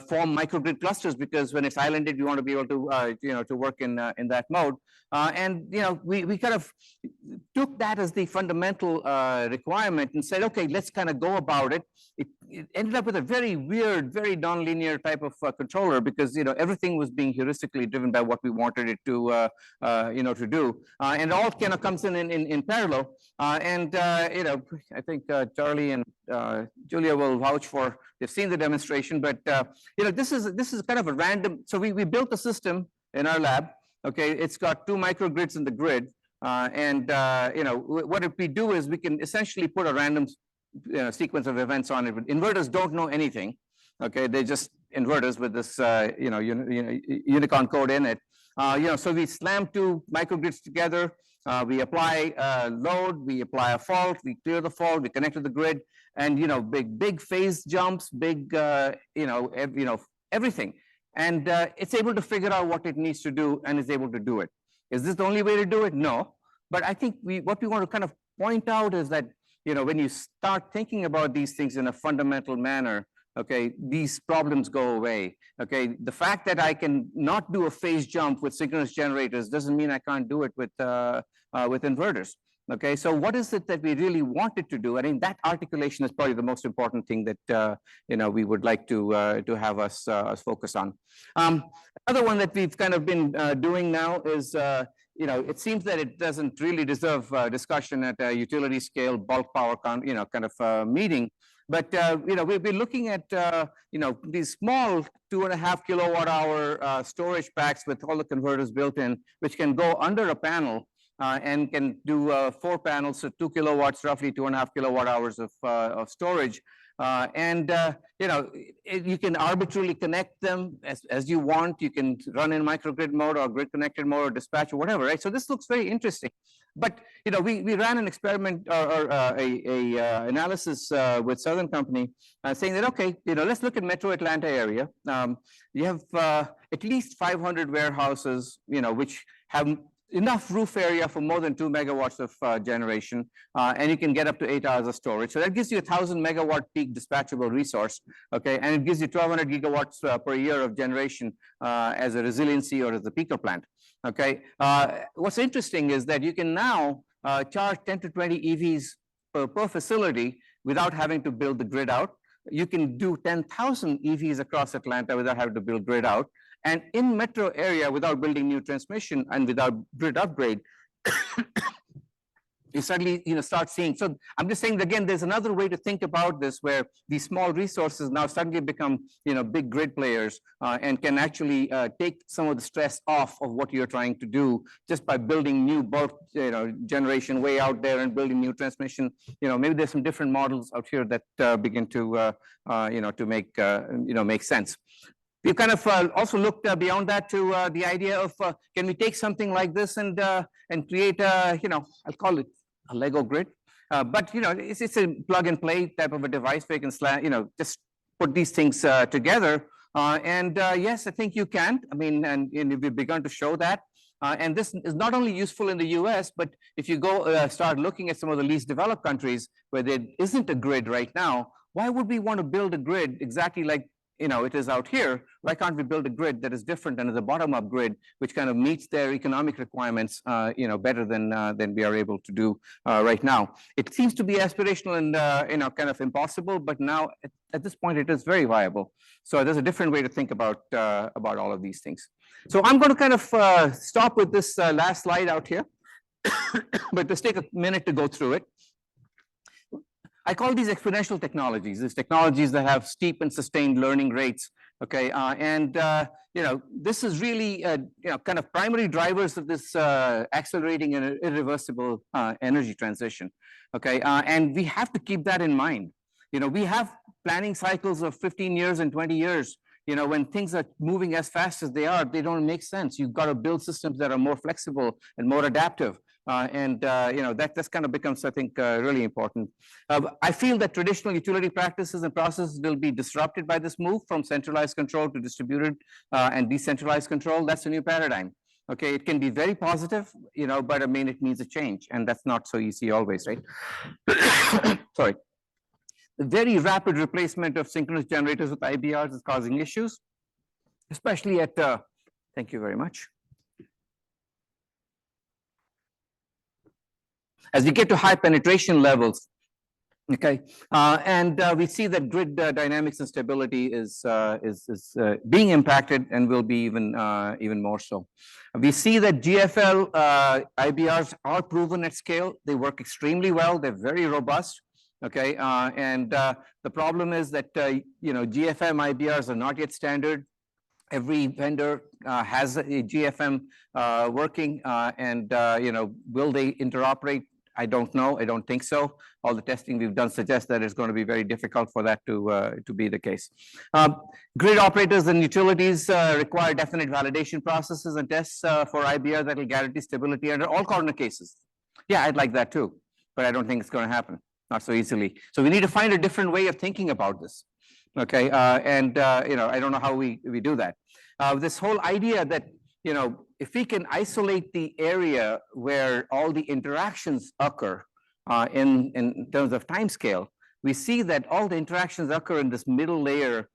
Speaker 2: form microgrid clusters, because when it's islanded, we want to be able to to work in that mode. And we kind of took that as the fundamental requirement and said, okay, let's kind of go about it. It ended up with a very weird, very non-linear type of controller, because everything was being heuristically driven by what we wanted it to to do, and all kind of comes in parallel. I think Charlie and Julia will vouch for, they've seen the demonstration, but this is kind of a random. So we built a system in our lab. Okay, it's got 2 microgrids in the grid, and what we do is we can essentially put a random sequence of events on it. Inverters don't know anything. Okay, they're just inverters with this Unicon code in it. So we slam 2 microgrids together. We apply load, we apply a fault, we clear the fault, we connect to the grid, and big phase jumps, big everything, and it's able to figure out what it needs to do and is able to do it. Is this the only way to do it? No, but I think what we want to kind of point out is that when you start thinking about these things in a fundamental manner, okay, these problems go away. Okay, the fact that I can not do a phase jump with synchronous generators doesn't mean I can't do it with inverters. Okay, so what is it that we really wanted to do? I mean, that articulation is probably the most important thing that we would like to have us focus on. Another one that we've kind of been doing now is it seems that it doesn't really deserve discussion at a utility scale bulk power meeting. But we've been looking at these small 2.5 kilowatt hour storage packs with all the converters built in, which can go under a panel and can do 4 panels, so 2 kilowatts, roughly 2.5 kilowatt hours of storage. You can arbitrarily connect them as you want. You can run in microgrid mode or grid connected mode or dispatch or whatever, right? So this looks very interesting. But we ran an experiment or analysis with Southern Company saying that, okay, let's look at Metro Atlanta area. You have at least 500 warehouses, which have enough roof area for more than 2 megawatts of generation, and you can get up to 8 hours of storage. So that gives you 1,000 megawatt peak dispatchable resource, okay, and it gives you 1,200 gigawatts per year of generation as a resiliency or as a peaker plant, okay. What's interesting is that you can now charge 10 to 20 EVs per facility without having to build the grid out. You can do 10,000 EVs across Atlanta without having to build grid out. And in metro area, without building new transmission and without grid upgrade, you suddenly start seeing. So I'm just saying, again, there's another way to think about this, where these small resources now suddenly become big grid players and can actually take some of the stress off of what you're trying to do just by building new bulk generation way out there and building new transmission. Maybe there's some different models out here that begin to make sense. We've kind of also looked beyond that to the idea of can we take something like this and create I'll call it a Lego grid, but it's a plug and play type of a device where you can just put these things together. Yes, I think you can. I mean, and we've begun to show that. And this is not only useful in the US, but if you go start looking at some of the least developed countries where there isn't a grid right now, why would we want to build a grid exactly like it is out here? Why can't we build a grid that is different and is a bottom-up grid, which kind of meets their economic requirements, better than we are able to do right now? It seems to be aspirational and kind of impossible, but now at this point it is very viable. So there's a different way to think about all of these things. So I'm going to kind of stop with this last slide out here, but just take a minute to go through it. I call these exponential technologies. These technologies that have steep and sustained learning rates. Okay, this is really kind of primary drivers of this accelerating and irreversible energy transition. Okay, and we have to keep that in mind. We have planning cycles of 15 years and 20 years. When things are moving as fast as they are, they don't make sense. You've got to build systems that are more flexible and more adaptive. That's kind of becomes, I think, really important. I feel that traditional utility practices and processes will be disrupted by this move from centralized control to distributed and decentralized control. That's a new paradigm. Okay, it can be very positive, but I mean, it means a change, and that's not so easy always, right? Sorry. The very rapid replacement of synchronous generators with IBRs is causing issues, especially at, thank you very much. As we get to high penetration levels, okay, we see that grid dynamics and stability is being impacted and will be even more so. We see that GFL IBRs are proven at scale. They work extremely well. They're very robust. Okay, the problem is that GFM IBRs are not yet standard. Every vendor has a GFM working, will they interoperate? I don't know. I don't think so. All the testing we've done suggests that it's going to be very difficult for that to be the case. Grid operators and utilities require definite validation processes and tests for IBR that will guarantee stability under all corner cases. Yeah, I'd like that too, but I don't think it's going to happen. Not so easily. So we need to find a different way of thinking about this. Okay, I don't know how we do that. This whole idea that if we can isolate the area where all the interactions occur in terms of time scale, we see that all the interactions occur in this middle layer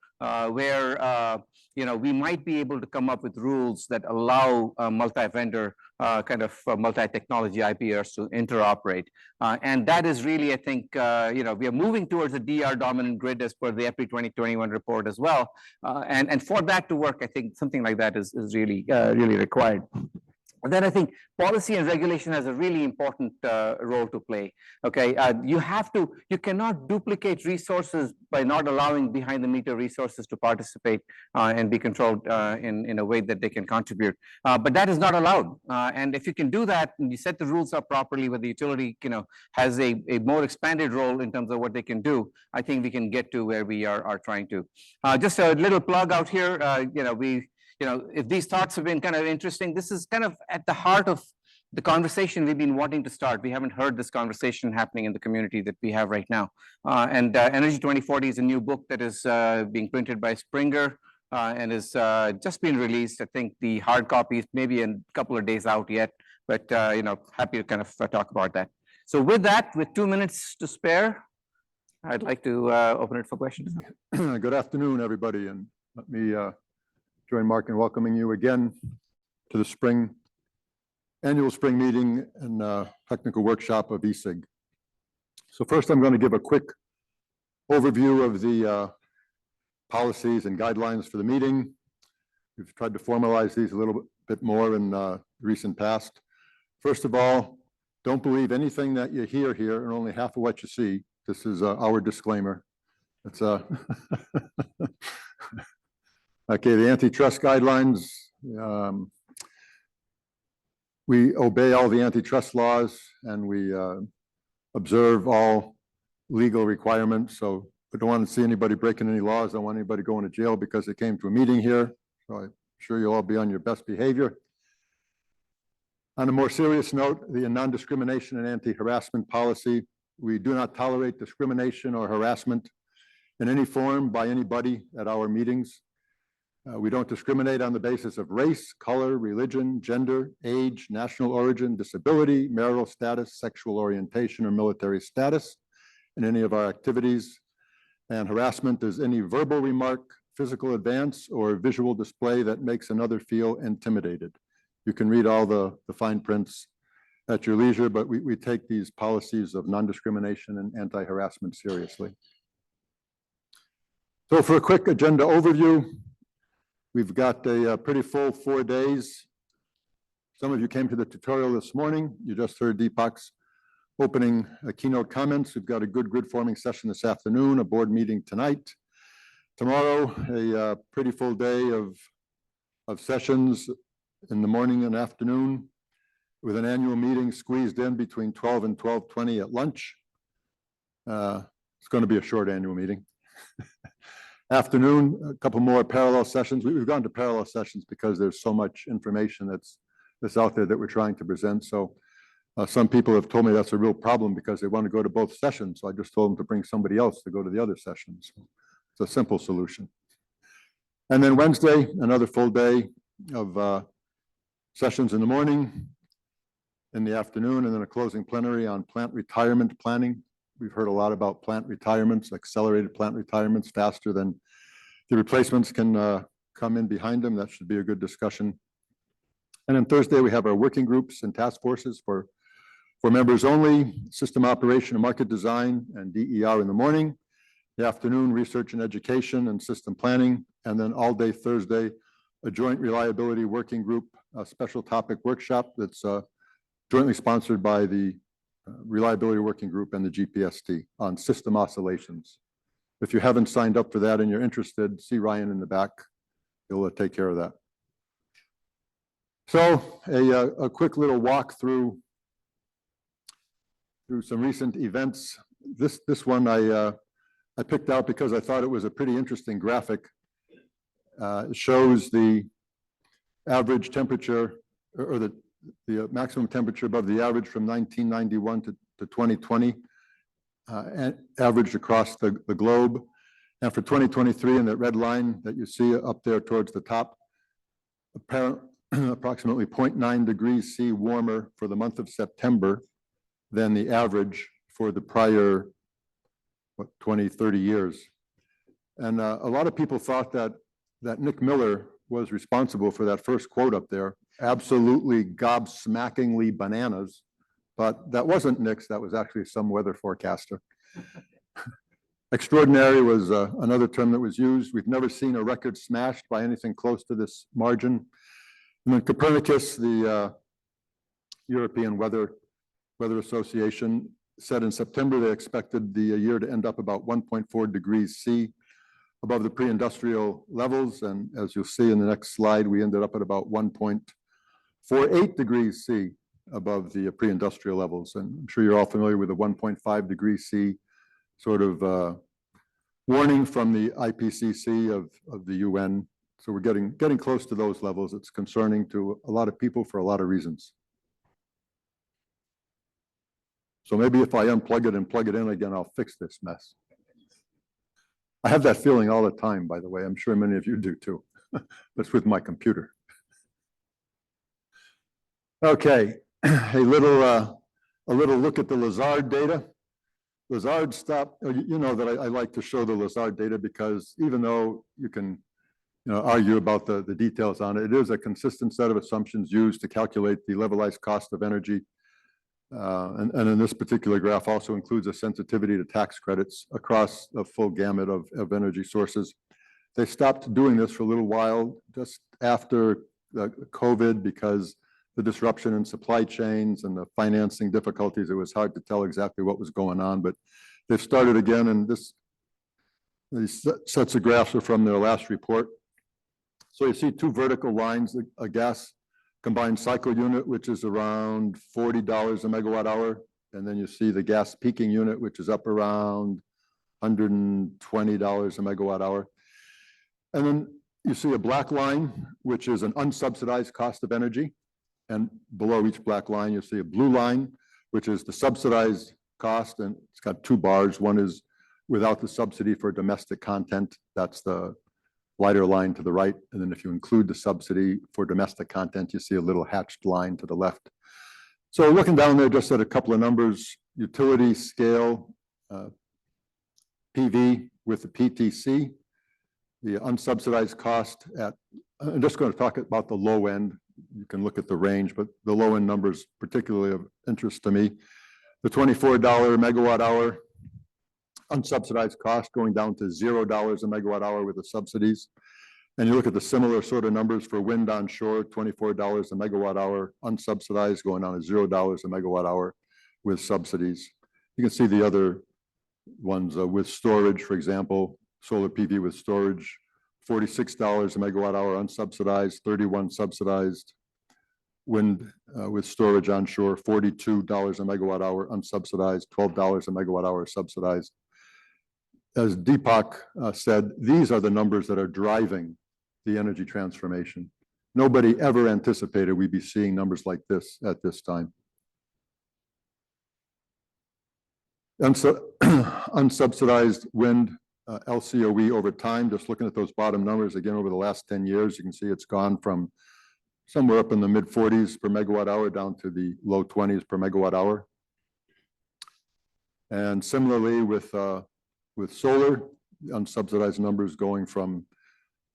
Speaker 2: where we might be able to come up with rules that allow multi-vendor kind of multi-technology IPRs to interoperate. And that is really, I think, we are moving towards a DR dominant grid as per the EPRI 2021 report as well. And for that to work, I think something like that is really, really required. And then I think policy and regulation has a really important role to play. Okay, you cannot duplicate resources by not allowing behind the meter resources to participate and be controlled in a way that they can contribute. But that is not allowed. And if you can do that and you set the rules up properly, where the utility has a more expanded role in terms of what they can do, I think we can get to where we are trying to. Just a little plug out here. If these thoughts have been kind of interesting, this is kind of at the heart of the conversation we've been wanting to start. We haven't heard this conversation happening in the community that we have right now. Energy 2040 is a new book that is being printed by Springer and is just been released. I think the hard copy is maybe a couple of days out yet, but happy to kind of talk about that. So with that, with 2 minutes to spare, I'd like to open it for questions.
Speaker 3: Good afternoon, everybody, and let me join Mark in welcoming you again to the annual spring meeting and technical workshop of ESIG. So first, I'm going to give a quick overview of the policies and guidelines for the meeting. We've tried to formalize these a little bit more in recent past. First of all, don't believe anything that you hear here and only half of what you see. This is our disclaimer. It's okay, the antitrust guidelines. We obey all the antitrust laws and we observe all legal requirements. So I don't want to see anybody breaking any laws. I don't want anybody going to jail because they came to a meeting here. So I'm sure you'll all be on your best behavior. On a more serious note, the non-discrimination and anti-harassment policy. We do not tolerate discrimination or harassment in any form by anybody at our meetings. We don't discriminate on the basis of race, color, religion, gender, age, national origin, disability, marital status, sexual orientation, or military status in any of our activities. And harassment is any verbal remark, physical advance, or visual display that makes another feel intimidated. You can read all the fine prints at your leisure, but we take these policies of non-discrimination and anti-harassment seriously. So for a quick agenda overview, we've got a pretty full 4 days. Some of you came to the tutorial this morning. You just heard Deepak's opening keynote comments. We've got a good grid forming session this afternoon, a board meeting tonight. Tomorrow, a pretty full day of sessions in the morning and afternoon, with an annual meeting squeezed in between 12 and 12:20 at lunch. It's going to be a short annual meeting. Afternoon, a couple more parallel sessions. We've gone to parallel sessions because there's so much information that's out there that we're trying to present. So some people have told me that's a real problem because they want to go to both sessions. So I just told them to bring somebody else to go to the other sessions. It's a simple solution. And then Wednesday, another full day of sessions in the morning, in the afternoon, and then a closing plenary on plant retirement planning. We've heard a lot about plant retirements, accelerated plant retirements faster than the replacements can come in behind them. That should be a good discussion. And then Thursday, we have our working groups and task forces for members only, system operation and market design and DER in the morning. The afternoon, research and education and system planning. And then all day Thursday, a joint reliability working group, a special topic workshop that's jointly sponsored by the Reliability Working Group and the GPST on system oscillations. If you haven't signed up for that and you're interested, see Ryan in the back. He'll take care of that. So a quick little walk through some recent events. This one I picked out because I thought it was a pretty interesting graphic. It shows the average temperature or the maximum temperature above the average from 1991 to 2020, and averaged across the globe. And for 2023, in that red line that you see up there towards the top, approximately 0.9 degrees C warmer for the month of September than the average for the prior, 20, 30 years. And a lot of people thought that Nick Miller was responsible for that first quote up there. Absolutely gobsmackingly bananas, but that wasn't Nick's, that was actually some weather forecaster. Extraordinary was another term that was used. We've never seen a record smashed by anything close to this margin. And then Copernicus, the European Weather Association said in September they expected the year to end up about 1.4 degrees C above the pre-industrial levels. And as you'll see in the next slide, we ended up at about 1.48 degrees C above the pre-industrial levels. And I'm sure you're all familiar with the 1.5 degrees C sort of warning from the IPCC of the UN. So we're getting close to those levels. It's concerning to a lot of people for a lot of reasons. So maybe if I unplug it and plug it in again, I'll fix this mess. I have that feeling all the time, by the way. I'm sure many of you do too. That's with my computer. Okay, a little look at the Lazard data. Lazard stopped. You know that I like to show the Lazard data because even though you can argue about the details on it, it is a consistent set of assumptions used to calculate the levelized cost of energy. And in this particular graph also includes a sensitivity to tax credits across a full gamut of energy sources. They stopped doing this for a little while just after COVID because the disruption in supply chains and the financing difficulties, it was hard to tell exactly what was going on, but they've started again, and these sets of graphs are from their last report. So you see two vertical lines, a gas combined cycle unit, which is around $40 a megawatt hour. And then you see the gas peaking unit, which is up around $120 a megawatt hour. And then you see a black line, which is an unsubsidized cost of energy. And below each black line, you see a blue line, which is the subsidized cost. And it's got two bars. One is without the subsidy for domestic content. That's the lighter line to the right. And then if you include the subsidy for domestic content, you see a little hatched line to the left. So looking down there, just at a couple of numbers, utility scale, PV with the PTC, the unsubsidized cost at, I'm just going to talk about the low end. You can look at the range, but the low end numbers particularly of interest to me. The $24 megawatt hour unsubsidized cost going down to $0 a megawatt hour with the subsidies. And you look at the similar sort of numbers for wind onshore, $24 a megawatt hour unsubsidized going down to $0 a megawatt hour with subsidies. You can see the other ones with storage, for example, solar PV with storage, $46 a megawatt hour unsubsidized, 31 subsidized. Wind with storage onshore, $42 a megawatt hour unsubsidized, $12 a megawatt hour subsidized. As Deepak said, these are the numbers that are driving the energy transformation. Nobody ever anticipated we'd be seeing numbers like this at this time. Unsubsidized wind LCOE over time, just looking at those bottom numbers again over the last 10 years, you can see it's gone from somewhere up in the mid 40s per megawatt hour down to the low 20s per megawatt hour. And similarly with solar, unsubsidized numbers going from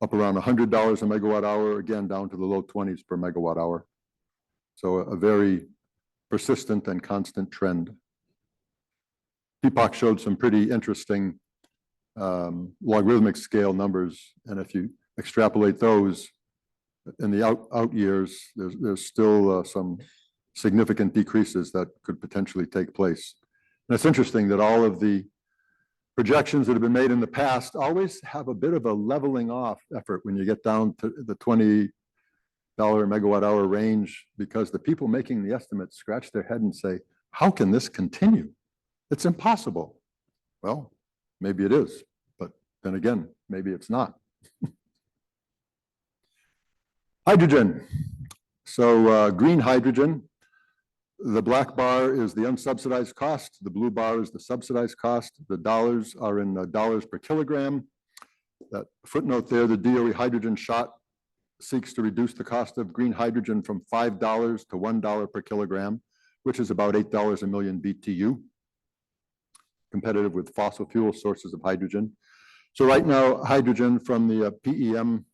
Speaker 3: up around $100 a megawatt hour, again down to the low 20s per megawatt hour. So a very persistent and constant trend. Deepak showed some pretty interesting logarithmic scale numbers, and if you extrapolate those in the out years, there's still some significant decreases that could potentially take place. And it's interesting that all of the projections that have been made in the past always have a bit of a leveling off effort when you get down to the $20 megawatt hour range, because the people making the estimates scratch their head and say, how can this continue? It's impossible. Well, maybe it is, but then again, maybe it's not. Hydrogen. So green hydrogen, the black bar is the unsubsidized cost. The blue bar is the subsidized cost. The dollars are in dollars per kilogram. That footnote there, the DOE hydrogen shot seeks to reduce the cost of green hydrogen from $5 to $1 per kilogram, which is about $8 a million BTU, competitive with fossil fuel sources of hydrogen. So right now, hydrogen from the PEM,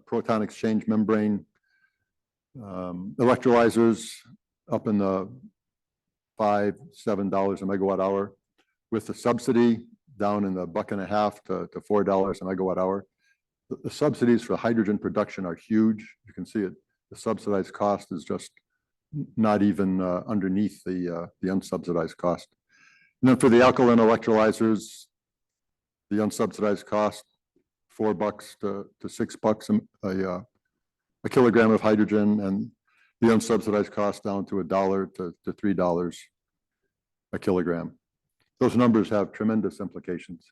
Speaker 3: proton exchange membrane electrolyzers, up in the $5, $7 a megawatt hour, with the subsidy down in the $1.50 to $4 a megawatt hour. The subsidies for hydrogen production are huge. You can see it. The subsidized cost is just not even underneath the unsubsidized cost. And then for the alkaline electrolyzers, the unsubsidized cost, $4 to $6 a kilogram of hydrogen, and the unsubsidized cost down to $1 to $3 a kilogram. Those numbers have tremendous implications.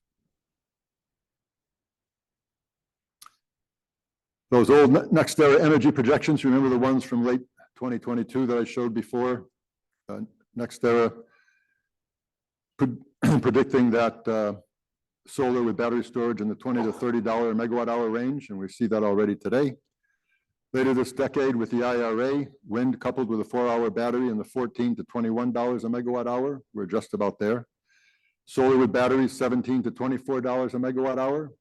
Speaker 3: Those old NextEra energy projections, remember the ones from late 2022 that I showed before? NextEra predicting that solar with battery storage in the $20 to $30 a megawatt hour range, and we see that already today. Later this decade with the IRA, wind coupled with a 4-hour battery in the $14 to $21 a megawatt hour, we're just about there. Solar with batteries, $17 to $24 a megawatt hour.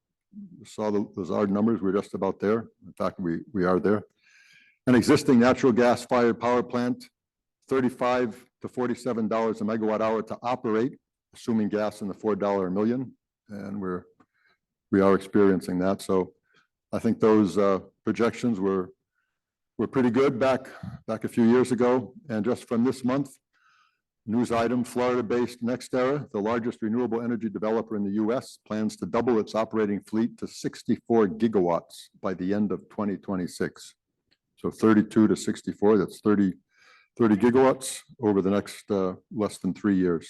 Speaker 3: We saw those odd numbers, we're just about there. In fact, we are there. An existing natural gas fired power plant, $35 to $47 a megawatt hour to operate, assuming gas in the $4 a million. And we are experiencing that. So I think those projections were pretty good back a few years ago. And just from this month, news item, Florida-based NextEra, the largest renewable energy developer in the US, plans to double its operating fleet to 64 gigawatts by the end of 2026. So 32 to 64, that's 30 gigawatts over the next less than 3 years.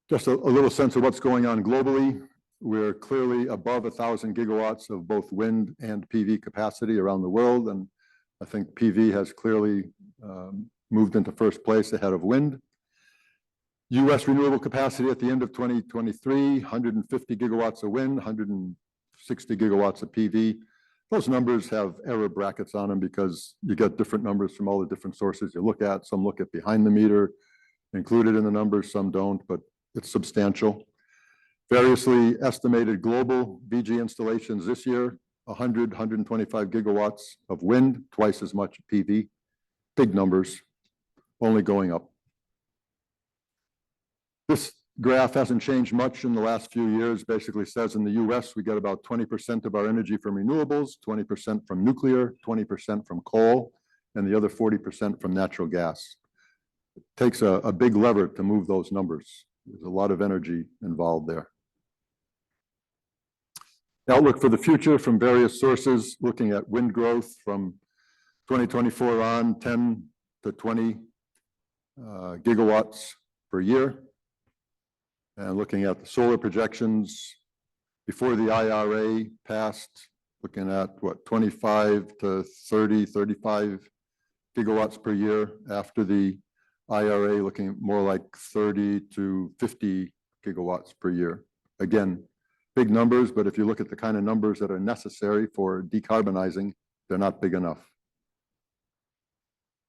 Speaker 3: Just a little sense of what's going on globally. We're clearly above 1,000 gigawatts of both wind and PV capacity around the world. And I think PV has clearly moved into first place ahead of wind. US renewable capacity at the end of 2023, 150 gigawatts of wind, 160 gigawatts of PV. Those numbers have error brackets on them because you get different numbers from all the different sources you look at. Some look at behind the meter included in the numbers, some don't, but it's substantial. Variously estimated global VG installations this year, 125 gigawatts of wind, twice as much PV. Big numbers, only going up. This graph hasn't changed much in the last few years. Basically says in the US, we get about 20% of our energy from renewables, 20% from nuclear, 20% from coal, and the other 40% from natural gas. It takes a big lever to move those numbers. There's a lot of energy involved there. Outlook for the future from various sources, looking at wind growth from 2024 on, 10 to 20 gigawatts per year. And looking at the solar projections before the IRA passed, looking at what, 25 to 30, 35 gigawatts per year. After the IRA, looking more like 30 to 50 gigawatts per year. Again, big numbers, but if you look at the kind of numbers that are necessary for decarbonizing, they're not big enough.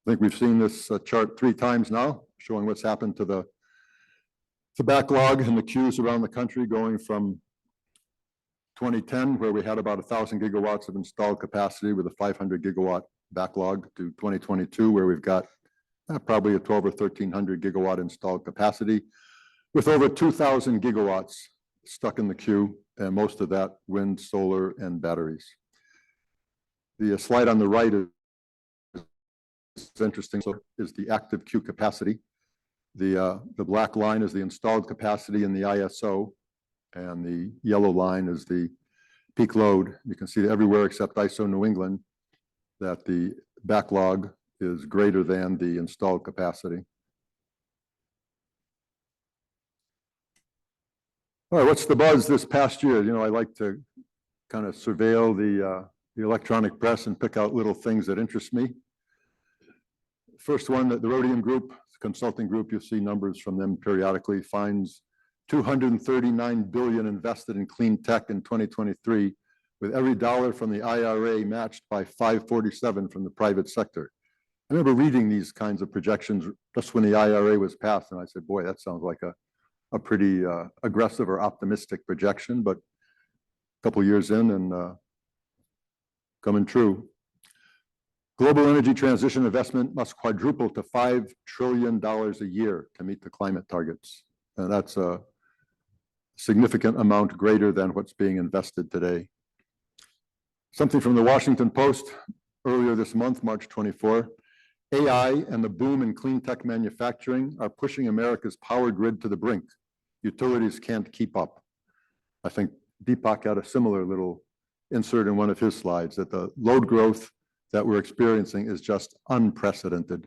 Speaker 3: I think we've seen this chart 3 times now, showing what's happened to the backlog and the queues around the country, going from 2010, where we had about 1,000 gigawatts of installed capacity with a 500 gigawatt backlog, to 2022, where we've got probably a 12 or 1,300 gigawatt installed capacity, with over 2,000 gigawatts stuck in the queue, and most of that wind, solar, and batteries. The slide on the right is interesting. So is the active queue capacity. The black line is the installed capacity in the ISO, and the yellow line is the peak load. You can see everywhere except ISO New England that the backlog is greater than the installed capacity. All right, what's the buzz this past year? You know, I like to kind of surveil the electronic press and pick out little things that interest me. First one, the Rhodium Group, consulting group, you'll see numbers from them periodically, finds $239 billion invested in clean tech in 2023, with every dollar from the IRA matched by $547 from the private sector. I remember reading these kinds of projections just when the IRA was passed, and I said, boy, that sounds like a pretty aggressive or optimistic projection, but a couple years in and coming true. Global energy transition investment must quadruple to $5 trillion a year to meet the climate targets. And that's a significant amount greater than what's being invested today. Something from the Washington Post, earlier this month, March 24. AI and the boom in clean tech manufacturing are pushing America's power grid to the brink. Utilities can't keep up. I think Deepak had a similar little insert in one of his slides that the load growth that we're experiencing is just unprecedented.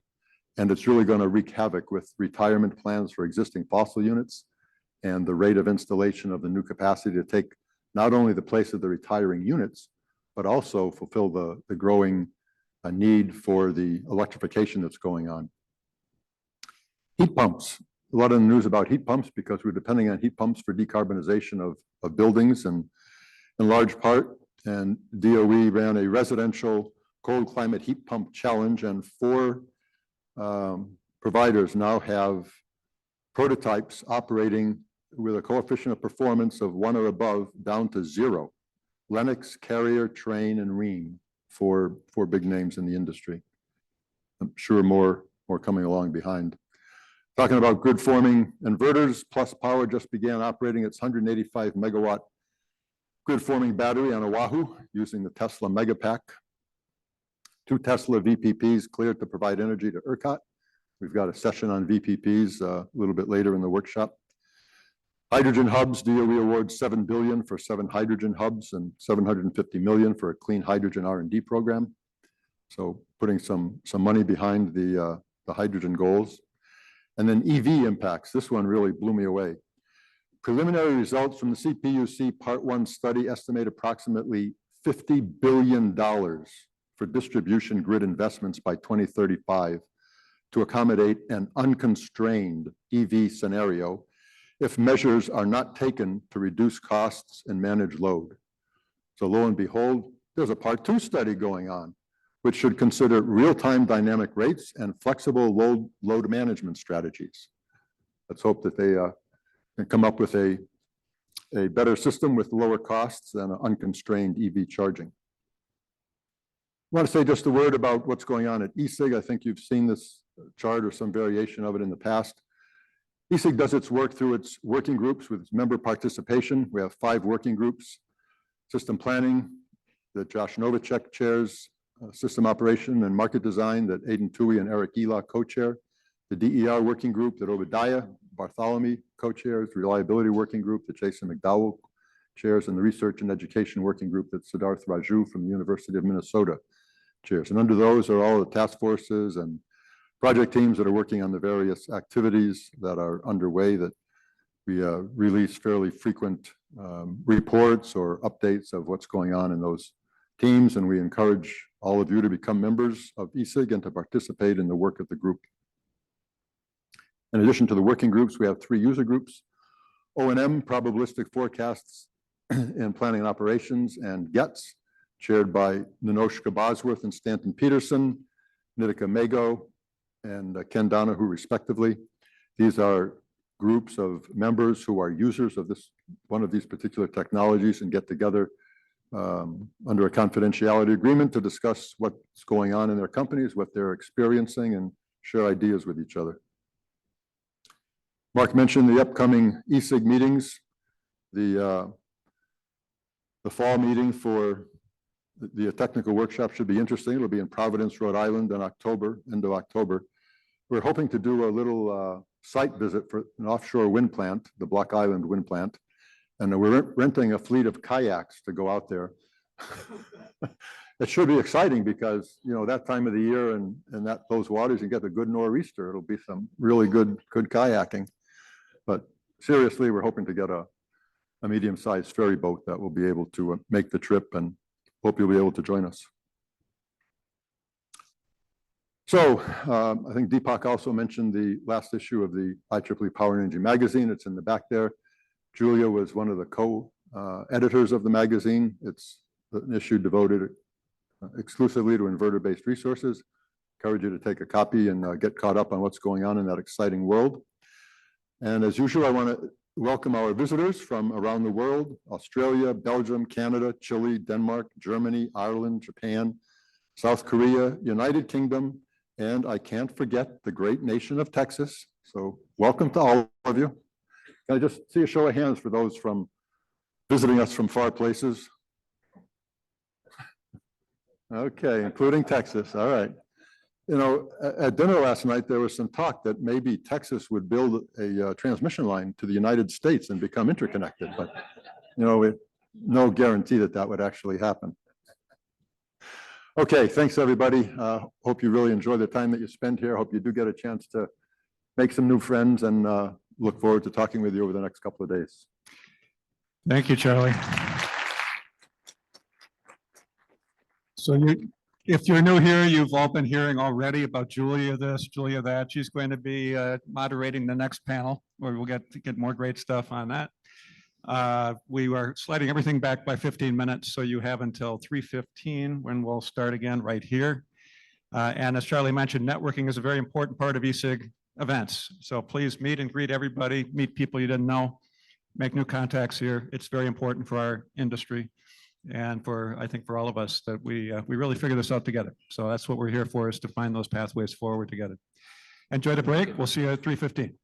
Speaker 3: And it's really going to wreak havoc with retirement plans for existing fossil units and the rate of installation of the new capacity to take not only the place of the retiring units, but also fulfill the growing need for the electrification that's going on. Heat pumps. A lot of the news about heat pumps because we're depending on heat pumps for decarbonization of buildings and in large part. And DOE ran a residential cold climate heat pump challenge, and 4 providers now have prototypes operating with a coefficient of performance of 1 or above down to 0. Lennox, Carrier, Trane, and Rheem, four big names in the industry. I'm sure more coming along behind. Talking about grid forming inverters, Plus Power just began operating its 185 megawatt grid forming battery on Oahu using the Tesla Megapack. 2 Tesla VPPs cleared to provide energy to ERCOT. We've got a session on VPPs a little bit later in the workshop. Hydrogen hubs, DOE awards $7 billion for 7 hydrogen hubs and $750 million for a clean hydrogen R&D program. So putting some money behind the hydrogen goals. And then EV impacts. This one really blew me away. Preliminary results from the CPUC Part 1 study estimate approximately $50 billion for distribution grid investments by 2035 to accommodate an unconstrained EV scenario if measures are not taken to reduce costs and manage load. So lo and behold, there's a Part 2 study going on, which should consider real-time dynamic rates and flexible load management strategies. Let's hope that they can come up with a better system with lower costs than unconstrained EV charging. I want to say just a word about what's going on at ESIG. I think you've seen this chart or some variation of it in the past. ESIG does its work through its working groups with member participation. We have 5 working groups: system planning that Josh Novacek chairs, system operation and market design that Aidan Tui and Eric Ela co-chair, the DER working group that Obadiah Bartholomew co-chairs, reliability working group that Jason McDowell chairs, and the research and education working group that Siddharth Raju from the University of Minnesota chairs. And under those are all the task forces and project teams that are working on the various activities that are underway that we release fairly frequent reports or updates of what's going on in those teams. And we encourage all of you to become members of ESIG and to participate in the work of the group. In addition to the working groups, we have 3 user groups: O&M, probabilistic forecasts in planning and operations, and GETS, chaired by Ninoshka Bosworth and Stanton Peterson, Nitika Mago, and Ken Donahue, respectively. These are groups of members who are users of one of these particular technologies and get together under a confidentiality agreement to discuss what's going on in their companies, what they're experiencing, and share ideas with each other. Mark mentioned the upcoming ESIG meetings. The fall meeting for the technical workshop should be interesting. It'll be in Providence, Rhode Island in October, end of October. We're hoping to do a little site visit for an offshore wind plant, the Block Island wind plant. And we're renting a fleet of kayaks to go out there. It should be exciting because, you know, that time of the year and those waters, you get a good nor'easter. It'll be some really good kayaking. But seriously, we're hoping to get a medium-sized ferry boat that will be able to make the trip, and hope you'll be able to join us. So I think Deepak also mentioned the last issue of the IEEE Power and Energy magazine. It's in the back there. Julia was one of the co-editors of the magazine. It's an issue devoted exclusively to inverter-based resources. Encourage you to take a copy and get caught up on what's going on in that exciting world. And as usual, I want to welcome our visitors from around the world: Australia, Belgium, Canada, Chile, Denmark, Germany, Ireland, Japan, South Korea, United Kingdom, and I can't forget the great nation of Texas. So welcome to all of you. Can I just see a show of hands for those from visiting us from far places? Okay, including Texas. All right. You know, at dinner last night, there was some talk that maybe Texas would build a transmission line to the United States and become interconnected, but you know, no guarantee that that would actually happen. Okay, thanks, everybody. Hope you really enjoy the time that you spend here. Hope you do get a chance to make some new friends, and look forward to talking with you over the next couple of days.
Speaker 1: Thank you, Charlie. So if you're new here, you've all been hearing already about Julia this, Julia that. She's going to be moderating the next panel, where we'll get more great stuff on that. We are sliding everything back by 15 minutes, so you have until 3:15 when we'll start again right here. And as Charlie mentioned, networking is a very important part of ESIG events. So please meet and greet everybody, meet people you didn't know, make new contacts here. It's very important for our industry and I think for all of us that we really figure this out together. So that's what we're here for, is to find those pathways forward together. Enjoy the break. We'll see you at 3:15.